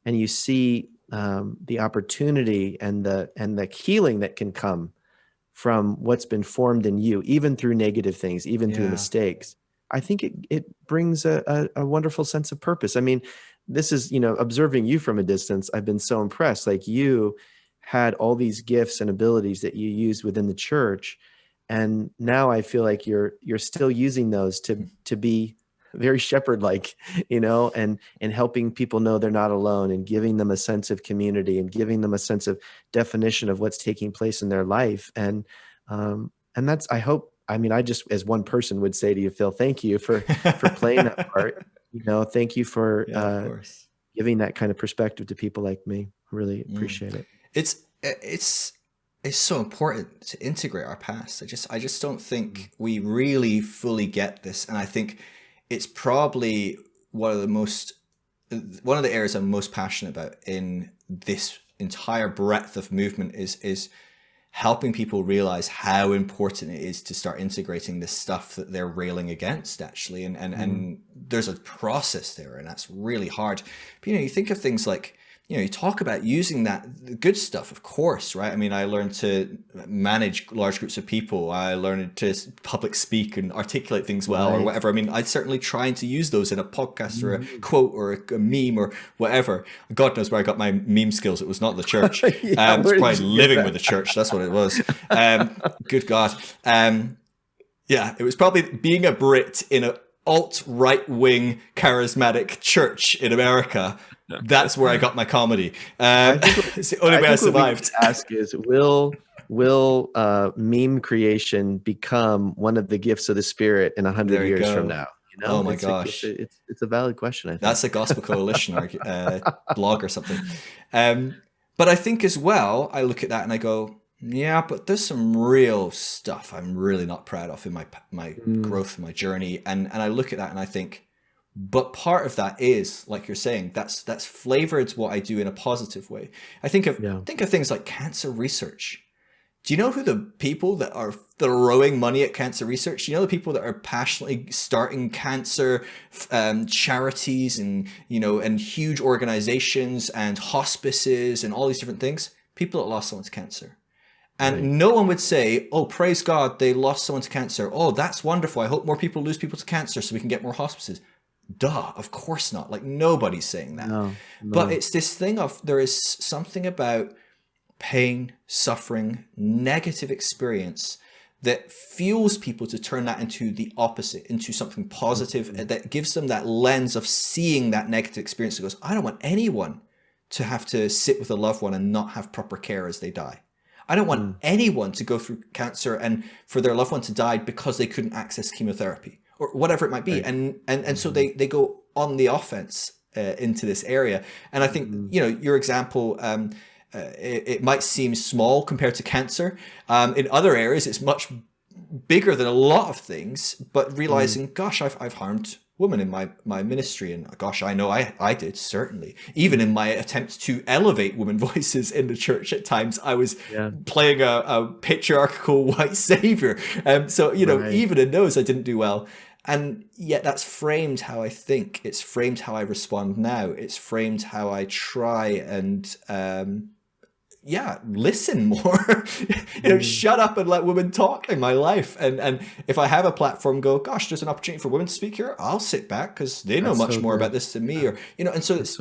and you see the opportunity and the healing that can come from what's been formed in you, even through negative things, even through Yeah. mistakes, I think it brings a wonderful sense of purpose. I mean, this is, observing you from a distance, I've been so impressed. Like you had all these gifts and abilities that you used within the church. And now I feel like you're still using those to be very shepherd like, and helping people know they're not alone and giving them a sense of community and giving them a sense of definition of what's taking place in their life. And and that's, I hope, I mean, I just, as one person would say to you, Phil, thank you for playing that part. Thank you for Yeah, of course. giving that kind of perspective to people like me. Really Mm. appreciate it. It's so important to integrate our past. I just don't think we really fully get this, and I think it's probably one of the areas I'm most passionate about in this entire breadth of movement is helping people realize how important it is to start integrating this stuff that they're railing against, actually. And there's a process there, and that's really hard. But, you think of things like, you talk about using the good stuff, of course, right? I mean, I learned to manage large groups of people. I learned to public speak and articulate things well, or whatever. I mean, I'd certainly trying to use those in a podcast or a quote or a meme or whatever. God knows where I got my meme skills. It was not the church. It's probably living with the church. That's what it was. Good God. Yeah, it was probably being a Brit in an alt-right-wing charismatic church in America. That's where I got my comedy. It's the only way I survived. What we ask is, will meme creation become one of the gifts of the Spirit in 100 years from now? Oh my gosh, it's a valid question. I think that's a Gospel Coalition blog or something. But I think as well, I look at that and I go, yeah, but there's some real stuff I'm really not proud of in my growth, my journey, and I look at that and I think, but part of that is, like you're saying, that's flavored what I do in a positive way. I think of things like cancer research. Do you know who the people that are throwing money at cancer research? Do you know the people that are passionately starting cancer charities and and huge organizations and hospices and all these different things? People that lost someone to cancer. And no one would say, oh, praise God, they lost someone to cancer. Oh, that's wonderful. I hope more people lose people to cancer so we can get more hospices. Duh, of course not. Like, nobody's saying that. No. But it's this thing of, there is something about pain, suffering, negative experience that fuels people to turn that into the opposite, into something positive, that gives them that lens of seeing that negative experience that goes, I don't want anyone to have to sit with a loved one and not have proper care as they die. I don't want anyone to go through cancer and for their loved one to die because they couldn't access chemotherapy or whatever it might be. And so they go on the offense into this area. And I think, your example, it might seem small compared to cancer. In other areas, it's much bigger than a lot of things, but realizing, gosh, I've harmed women in my ministry, and gosh, I know I did, certainly. Even in my attempts to elevate women voices in the church, at times I was playing a patriarchal white savior. So even in those I didn't do well, and yet that's framed how I think. It's framed how I respond now. It's framed how I try and listen more. Shut up and let women talk in my life. And if I have a platform, go, gosh, there's an opportunity for women to speak here, I'll sit back because they know much more about this than me. Or and so it's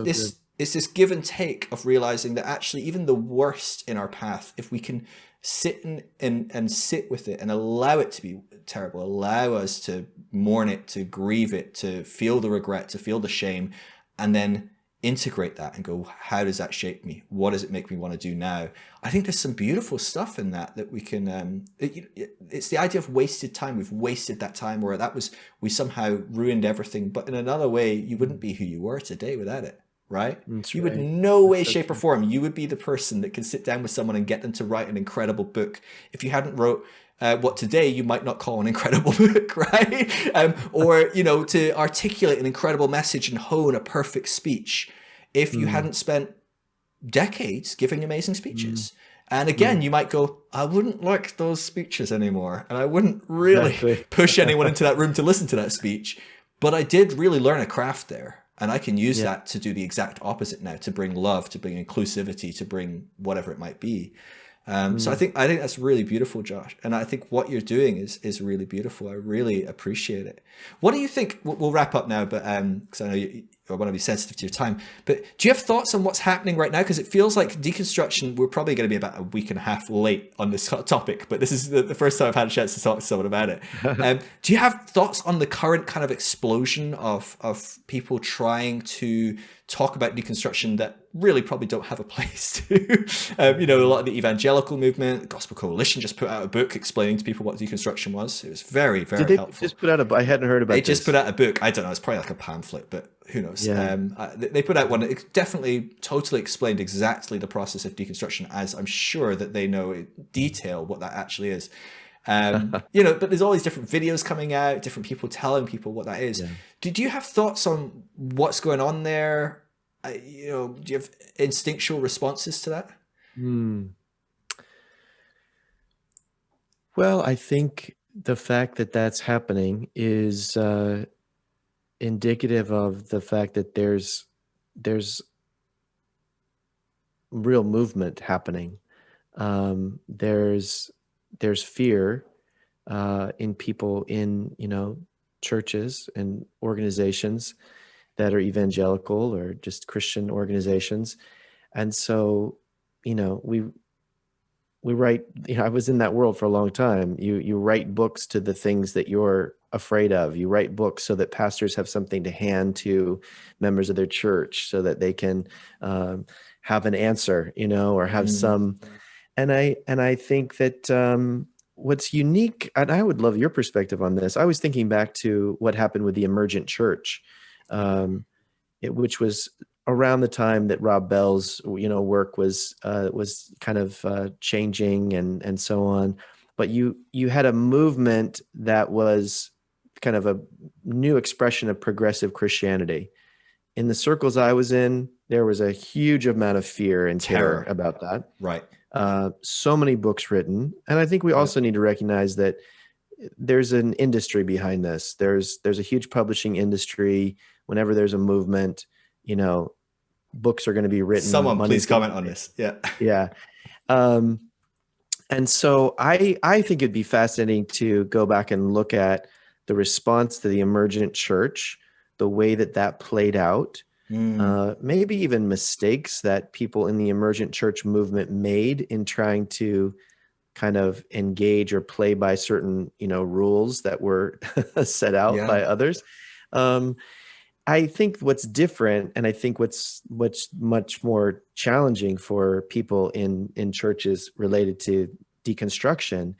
this give and take of realizing that actually even the worst in our path, if we can sit and sit with it and allow it to be terrible, allow us to mourn it, to grieve it, to feel the regret, to feel the shame, and then integrate that and go, how does that shape me? What does it make me want to do now? I think there's some beautiful stuff in that we can, it's the idea of wasted time. We've wasted that time, or we somehow ruined everything. But in another way, you wouldn't be who you were today without it, right? You would no way, shape or form. You would be the person that can sit down with someone and get them to write an incredible book. If you hadn't wrote what today you might not call an incredible book, right? Or, to articulate an incredible message and hone a perfect speech, if you hadn't spent decades giving amazing speeches. And again, you might go, I wouldn't like those speeches anymore. And I wouldn't really push anyone into that room to listen to that speech. But I did really learn a craft there. And I can use that to do the exact opposite now, to bring love, to bring inclusivity, to bring whatever it might be. So I think that's really beautiful, Josh, and I think what you're doing is really beautiful. I really appreciate it. What do you think? We'll wrap up now, but because I know I want to be sensitive to your time, but do you have thoughts on what's happening right now? Because it feels like deconstruction, we're probably going to be about a week and a half late on this topic, but this is the first time I've had a chance to talk to someone about it. Do you have thoughts on the current kind of explosion of people trying to talk about deconstruction that really probably don't have a place to? You know, a lot of the evangelical movement, the Gospel Coalition just put out a book explaining to people what deconstruction was. It was very, Did very they helpful. just put out a? I hadn't heard about They this. just put out a book. I don't know. It's probably like a pamphlet, but who knows? Yeah. They put out one that definitely totally explained exactly the process of deconstruction, as I'm sure that they know in detail what that actually is. You know, but there's all these different videos coming out, different people telling people what that is. Yeah. Do you have thoughts on what's going on there? You know, do you have instinctual responses to that? Well, I think the fact that that's happening is indicative of the fact that there's real movement happening. There's fear in people in, you know, churches and organizations that are evangelical or just Christian organizations. And so, you know, we write, you know, I was in that world for a long time. You write books to the things that you're afraid of. You write books so that pastors have something to hand to members of their church so that they can have an answer, you know, or have some. And I think that what's unique, and I would love your perspective on this. I was thinking back to what happened with the emergent church, which was around the time that Rob Bell's, you know, work was kind of changing and so on. But you had a movement that was kind of a new expression of progressive Christianity. In the circles I was in, there was a huge amount of fear and terror about that. Right. So many books written. And I think we also need to recognize that there's an industry behind this. There's a huge publishing industry. Whenever there's a movement, you know, books are going to be written. Someone please comment on this. Yeah. Yeah. And so I think it'd be fascinating to go back and look at the response to the emergent church, the way that played out, maybe even mistakes that people in the emergent church movement made in trying to kind of engage or play by certain, you know, rules that were set out by others. I think what's different, and I think what's much more challenging for people in churches related to deconstruction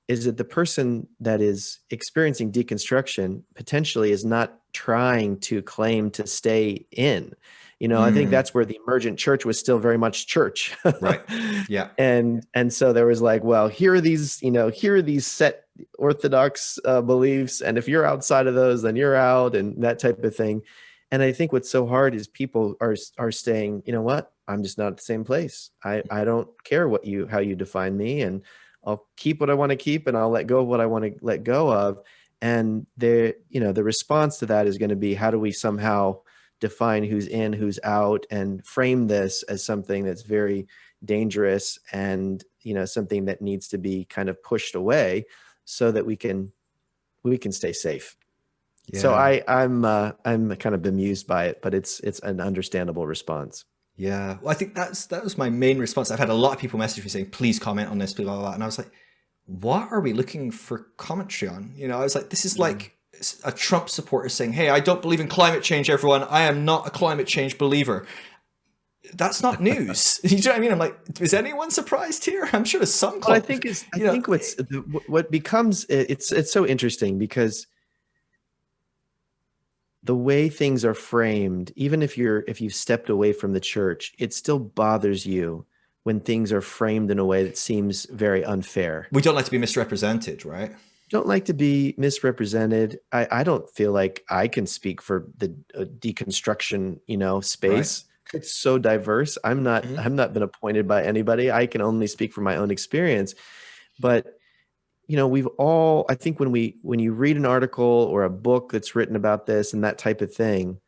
is that the person that is experiencing deconstruction potentially is not trying to claim to stay in. You know, I think that's where the emergent church was still very much church. Right. Yeah. And so there was like, well, here are these set orthodox beliefs. And if you're outside of those, then you're out, and that type of thing. And I think what's so hard is people are saying, you know what, I'm just not at the same place. I don't care how you define me, and I'll keep what I want to keep, and I'll let go of what I want to let go of. And the response to that is going to be, how do we somehow define who's in, who's out, and frame this as something that's very dangerous and, you know, something that needs to be kind of pushed away so that we can stay safe. Yeah. So I'm kind of bemused by it, but it's an understandable response. Yeah, well, I think that was my main response. I've had a lot of people message me saying, please comment on this, blah, blah, blah. And I was like, what are we looking for commentary on? You know, I was like, this is like a Trump supporter saying, hey, I don't believe in climate change, everyone. I am not a climate change believer. That's not news. You know what I mean? I'm like, is anyone surprised here? I'm sure there's some. Well, I think what becomes, it's so interesting because the way things are framed, even if you've stepped away from the church, it still bothers you when things are framed in a way that seems very unfair. We don't like to be misrepresented, right? Don't like to be misrepresented. I don't feel like I can speak for the deconstruction, you know, space. Right. It's so diverse. I've not been appointed by anybody. I can only speak from my own experience. But you know, I think when you read an article or a book that's written about this and that type of thing,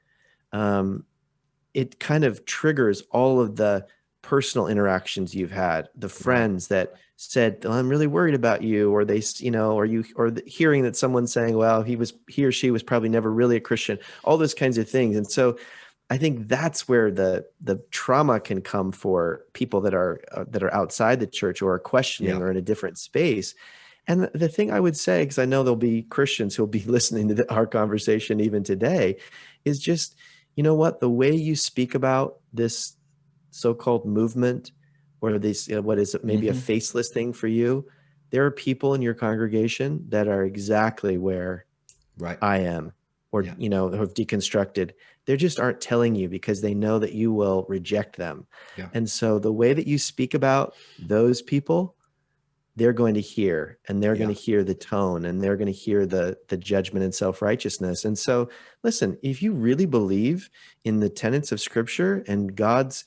it kind of triggers all of the personal interactions you've had, the friends that said, "Oh, I'm really worried about you," or they, hearing that someone saying, well, he or she was probably never really a Christian, all those kinds of things. And so I think that's where the trauma can come for people that are outside the church or are questioning or in a different space. And the thing I would say, because I know there'll be Christians who'll be listening to our conversation even today, is just, you know what, the way you speak about this so-called movement, or this, what is it, maybe a faceless thing for you, there are people in your congregation that are exactly where I am, or, who have deconstructed. They just aren't telling you because they know that you will reject them. And so the way that you speak about those people, they're going to hear, and they're going to hear the tone, and they're going to hear the judgment and self-righteousness. And so, listen, if you really believe in the tenets of Scripture and God's,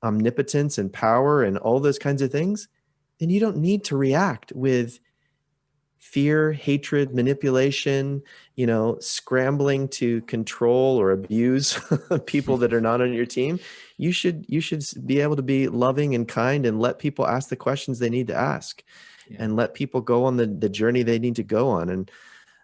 omnipotence and power and all those kinds of things, then you don't need to react with fear, hatred, manipulation, scrambling to control or abuse people that are not on your team. You should be able to be loving and kind and let people ask the questions they need to ask, and let people go on the journey they need to go on. And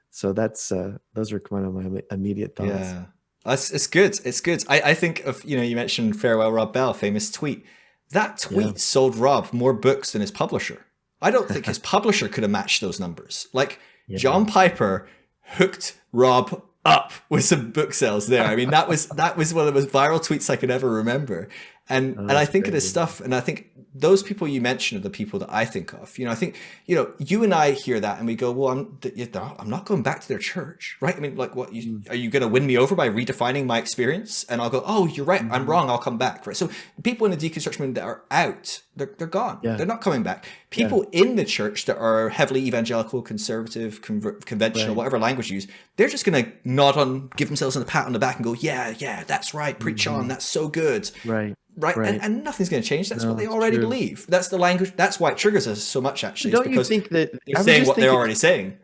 so that's those are kind of my immediate thoughts. Yeah, it's good. It's good. I think of, you mentioned Farewell Rob Bell, famous tweet. That tweet sold Rob more books than his publisher. I don't think his publisher could have matched those numbers. Like, John Piper hooked Rob up with some book sales there. I mean, that was one of the most viral tweets I could ever remember. And I think of this stuff, and I think those people you mentioned are the people that I think of. I think, you and I hear that and we go, well, I'm not going back to their church, right? I mean, like, what, are you going to win me over by redefining my experience? And I'll go, oh, you're right, I'm wrong, I'll come back, right? So people in the deconstruction movement that are out, they're gone. They're not coming back. People in the church that are heavily evangelical, conservative, conventional, whatever language you use, they're just going to give themselves a pat on the back and go, yeah, that's right, preach on, that's so good. Right. And nothing's going to change. That's what they already believe. That's the language. That's why it triggers us so much, actually. Don't you think that they're saying what they're already saying?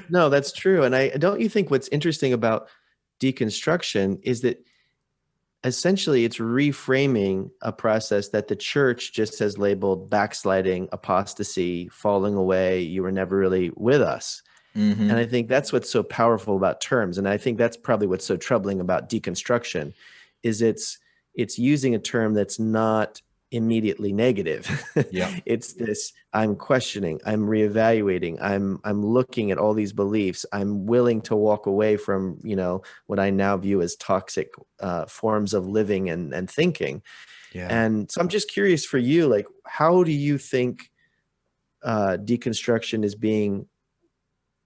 No, that's true. And don't you think what's interesting about deconstruction is that essentially it's reframing a process that the church just has labeled backsliding, apostasy, falling away. You were never really with us. And I think that's what's so powerful about terms. And I think that's probably what's so troubling about deconstruction is it's using a term that's not immediately negative. It's this, I'm questioning, I'm reevaluating, I'm looking at all these beliefs. I'm willing to walk away from, what I now view as toxic forms of living and thinking. And so I'm just curious for you, like, how do you think deconstruction is being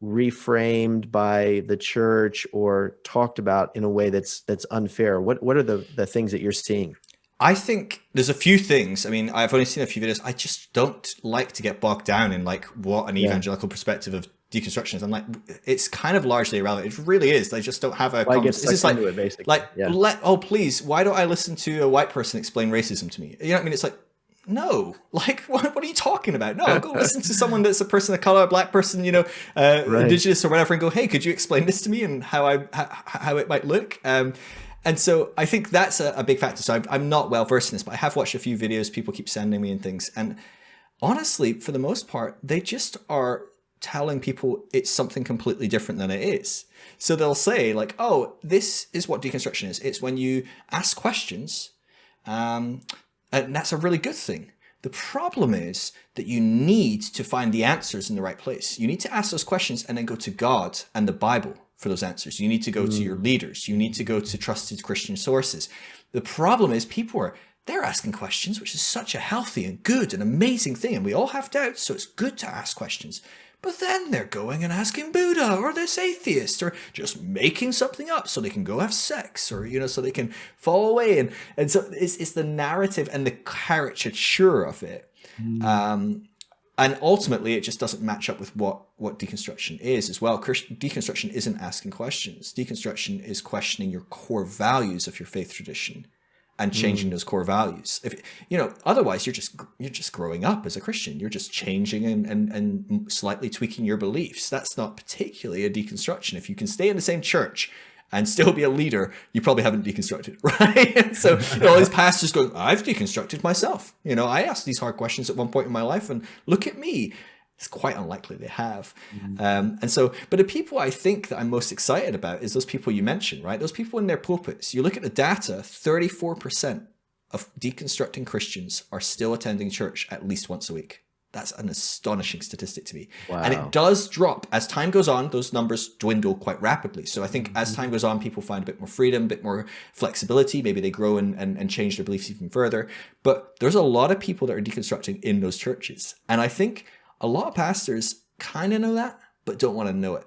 reframed by the church or talked about in a way that's unfair? What are the things that you're seeing? I think there's a few things. I mean, I've only seen a few videos. I just don't like to get bogged down in like what an evangelical perspective of deconstruction is. I'm like, it's kind of largely irrelevant. It really is. They just don't have a conversation. It's like, it, basically. Please, why don't I listen to a white person explain racism to me? You know what I mean? It's like, no, like, what are you talking about? No, go listen to someone that's a person of color, a black person, indigenous or whatever, and go, hey, could you explain this to me and how it might look? And so I think that's a big factor. So I'm not well versed in this, but I have watched a few videos people keep sending me and things. And honestly, for the most part, they just are telling people it's something completely different than it is. So they'll say like, oh, this is what deconstruction is. It's when you ask questions, and that's a really good thing. The problem is that you need to find the answers in the right place. You need to ask those questions and then go to God and the Bible for those answers. You need to go to your leaders. You need to go to trusted Christian sources. The problem is they're asking questions, which is such a healthy and good and amazing thing. And we all have doubts, so it's good to ask questions. But then they're going and asking Buddha or this atheist or just making something up so they can go have sex or, so they can fall away. And so it's the narrative and the caricature of it. And ultimately, it just doesn't match up with what deconstruction is as well. Deconstruction isn't asking questions. Deconstruction is questioning your core values of your faith tradition and changing those core values. Otherwise you're just growing up as a Christian. You're just changing and slightly tweaking your beliefs. That's not particularly a deconstruction. If you can stay in the same church and still be a leader, you probably haven't deconstructed, right? And so all these pastors going, I've deconstructed myself. I asked these hard questions at one point in my life, and look at me. It's quite unlikely they have. And so, but the people I think that I'm most excited about is those people you mentioned, right? Those people in their pulpits. You look at the data, 34% of deconstructing Christians are still attending church at least once a week. That's an astonishing statistic to me. Wow. And it does drop. As time goes on, those numbers dwindle quite rapidly. So I think as time goes on, people find a bit more freedom, a bit more flexibility. Maybe they grow and change their beliefs even further. But there's a lot of people that are deconstructing in those churches. And I think a lot of pastors kind of know that, but don't want to know it.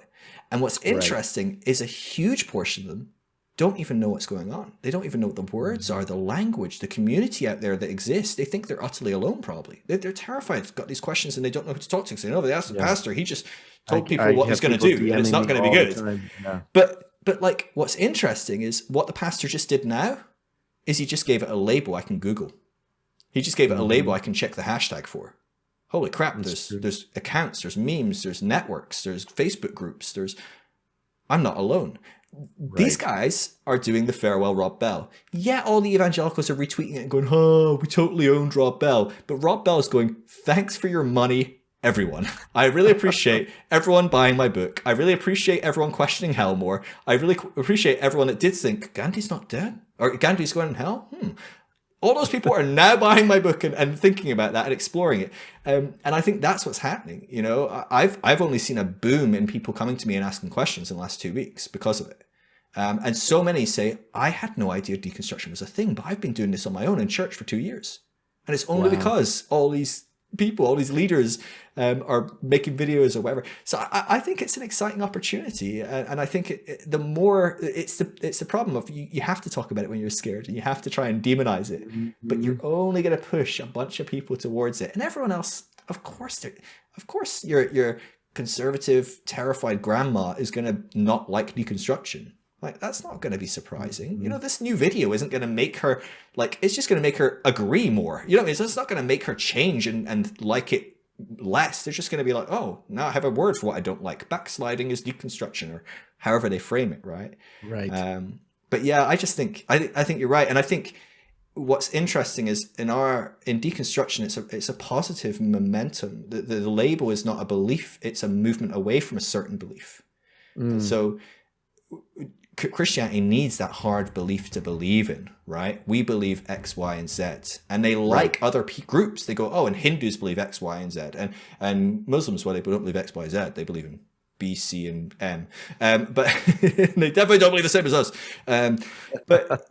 And what's interesting is a huge portion of them don't even know what's going on. They don't even know what the words are, the language, the community out there that exists. They think they're utterly alone, probably. They're terrified. They've got these questions and they don't know who to talk to. So they asked the pastor. He just told people what he's going to do, and it's not going to be good. Yeah. But like, what's interesting is what the pastor just did now is he just gave it a label I can Google. He just gave it a label I can check the hashtag for. Holy crap, there's accounts, there's memes, there's networks, there's Facebook groups, I'm not alone. Right. These guys are doing the farewell Rob Bell. Yeah, all the evangelicals are retweeting it and going, oh, we totally owned Rob Bell. But Rob Bell is going, thanks for your money, everyone. I really appreciate everyone buying my book. I really appreciate everyone questioning hell more. I really appreciate everyone that did think, Gandhi's not dead. Or Gandhi's going in hell? All those people are now buying my book and thinking about that and exploring it. And I think that's what's happening. I've only seen a boom in people coming to me and asking questions in the last 2 weeks because of it. And so many say, I had no idea deconstruction was a thing, but I've been doing this on my own in church for 2 years. And it's only because all these people, all these leaders are making videos or whatever. So I think it's an exciting opportunity. And I think it's the problem of you have to talk about it when you're scared and you have to try and demonize it, but you're only going to push a bunch of people towards it. And everyone else, of course, your conservative, terrified grandma is going to not like deconstruction. Like, that's not going to be surprising. This new video isn't going to make her, it's just going to make her agree more. It's not going to make her change and like it less. They're just going to be like, oh, now I have a word for what I don't like. Backsliding is deconstruction, or however they frame it, right? Right. But yeah, I think you're right. And I think what's interesting is in deconstruction, it's a positive momentum. The label is not a belief. It's a movement away from a certain belief. And so Christianity needs that hard belief to believe in, right? We believe X, Y, and Z. And they like other groups. They go, oh, and Hindus believe X, Y, and Z. And Muslims, well, they don't believe X, Y, Z. They believe in B, C, and M. But they definitely don't believe the same as us. But,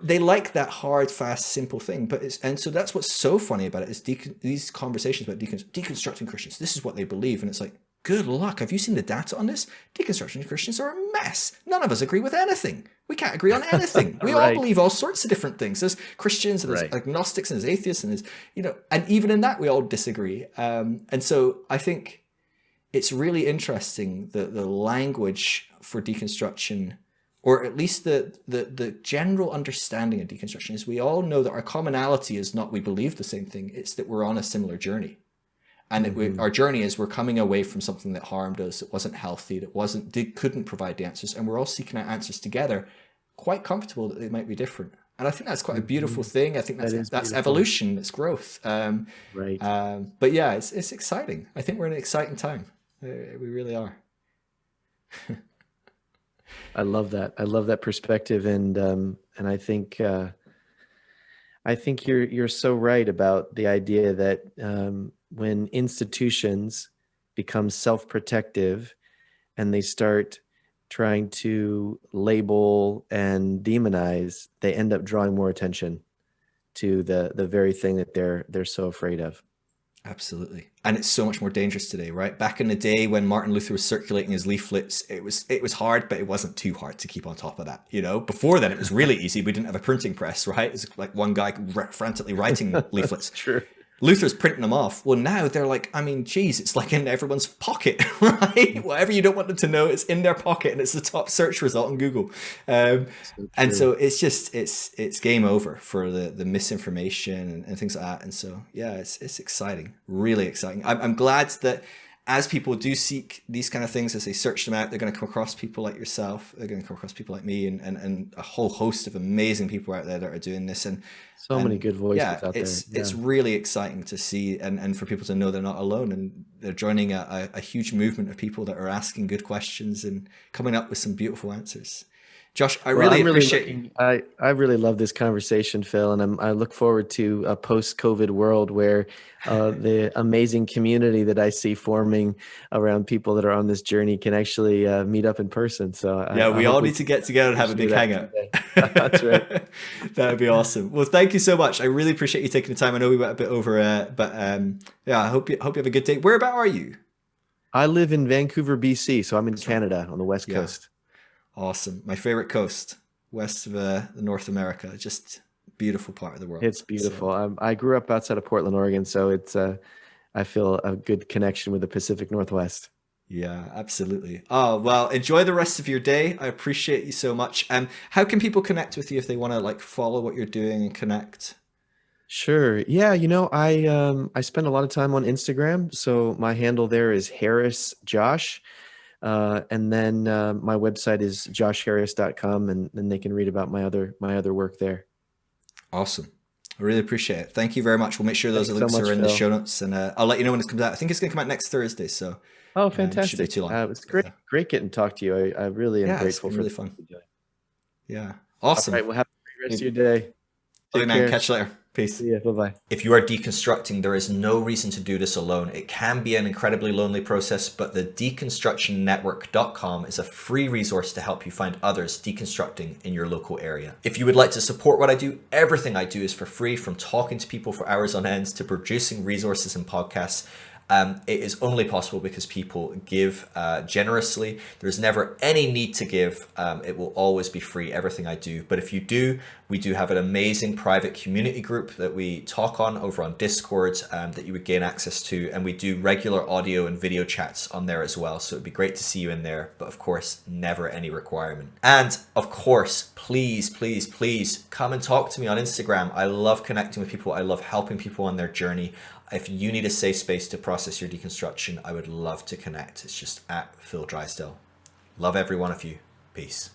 they like that hard, fast, simple thing. And so that's what's so funny about it is these conversations about deconstructing Christians. This is what they believe. And it's like, good luck. Have you seen the data on this? Deconstruction Christians are a mess. None of us agree with anything. We can't agree on anything. We all believe all sorts of different things. There's Christians and there's agnostics and there's atheists and there's, and even in that we all disagree. And so I think it's really interesting the language for deconstruction, or at least the general understanding of deconstruction, is we all know that our commonality is not we believe the same thing. It's that we're on a similar journey. And our journey is we're coming away from something that harmed us, that wasn't healthy, that couldn't provide the answers. And we're all seeking out answers together, quite comfortable that they might be different. And I think that's quite a beautiful thing. I think that's evolution, it's growth. But yeah, it's exciting. I think we're in an exciting time. We really are. I love that. I love that perspective. And I think you're so right about the idea that when institutions become self-protective and they start trying to label and demonize, they end up drawing more attention to the very thing that they're so afraid of. Absolutely. And it's so much more dangerous today, right? Back in the day when Martin Luther was circulating his leaflets, it was hard, but it wasn't too hard to keep on top of that. Before then it was really easy. We didn't have a printing press, right? It was like one guy frantically writing leaflets. True. Luther's printing them off. Well, now they're like, geez, it's like in everyone's pocket, right? Whatever you don't want them to know, it's in their pocket and it's the top search result on Google. And so it's just, it's game over for the misinformation and things like that. And so, yeah, it's exciting, really exciting. I'm glad that as people do seek these kind of things, as they search them out, they're going to come across people like yourself. They're going to come across people like me, and a whole host of amazing people out there that are doing this. So many And good voices yeah, out there. it's really exciting to see, and for people to know they're not alone, and they're joining a huge movement of people that are asking good questions and coming up with some beautiful answers. Josh, I Well, really I'm really appreciate you. looking. I really love this conversation, Phil, and I look forward to a post-COVID world where the amazing community that I see forming around people that are on this journey can actually meet up in person. So Yeah, I we hope all we need to can get together and have a share big that hangout. someday. That's right. That would be awesome. Well, thank you so much. I really appreciate you taking the time. I know we went a bit over, but yeah, I hope you have a good day. Where about are you? I live in Vancouver, BC, so I'm in That's right. Canada on the West Yeah, Coast. awesome. My favorite coast, west of North America. Just beautiful part of the It's world. So beautiful. I grew up outside of Portland, Oregon, so I feel a good connection with the Pacific Northwest. yeah, absolutely. Oh, well, enjoy the rest of your day. I appreciate you so much. How can people connect with you if they want to like follow what you're doing and connect? Sure. Yeah, I spend a lot of time on Instagram, so my handle there is Harris Josh. And then my website is joshharris.com, and then they can read about my other work there. Awesome. I really appreciate it. Thank you very much. We'll make sure those Thanks so links are much, in the Phil. show notes, and I'll let you know when it comes out. I think it's going to come out next Thursday, so Oh, it shouldn't be fantastic. too long. It was great getting to talk to you. I really am Yeah, it's grateful been for really the work fun. you're doing. Yeah, All right, awesome. well, have a great rest of your day. Okay, Take man. care. Catch you later. Peace. See ya. Bye-bye. If you are deconstructing, there is no reason to do this alone. It can be an incredibly lonely process, but the deconstructionnetwork.com is a free resource to help you find others deconstructing in your local area. If you would like to support what I do, everything I do is for free, from talking to people for hours on end to producing resources and podcasts. It is only possible because people give generously. There's never any need to give. It will always be free, everything I do. But if you do, we do have an amazing private community group that we talk on over on Discord that you would gain access to. And we do regular audio and video chats on there as well. So it'd be great to see you in there. But of course, never any requirement. And of course, please, please, please come and talk to me on Instagram. I love connecting with people. I love helping people on their journey. If you need a safe space to process your deconstruction, I would love to connect. It's just at Phil Drysdale. Love every one of you. Peace.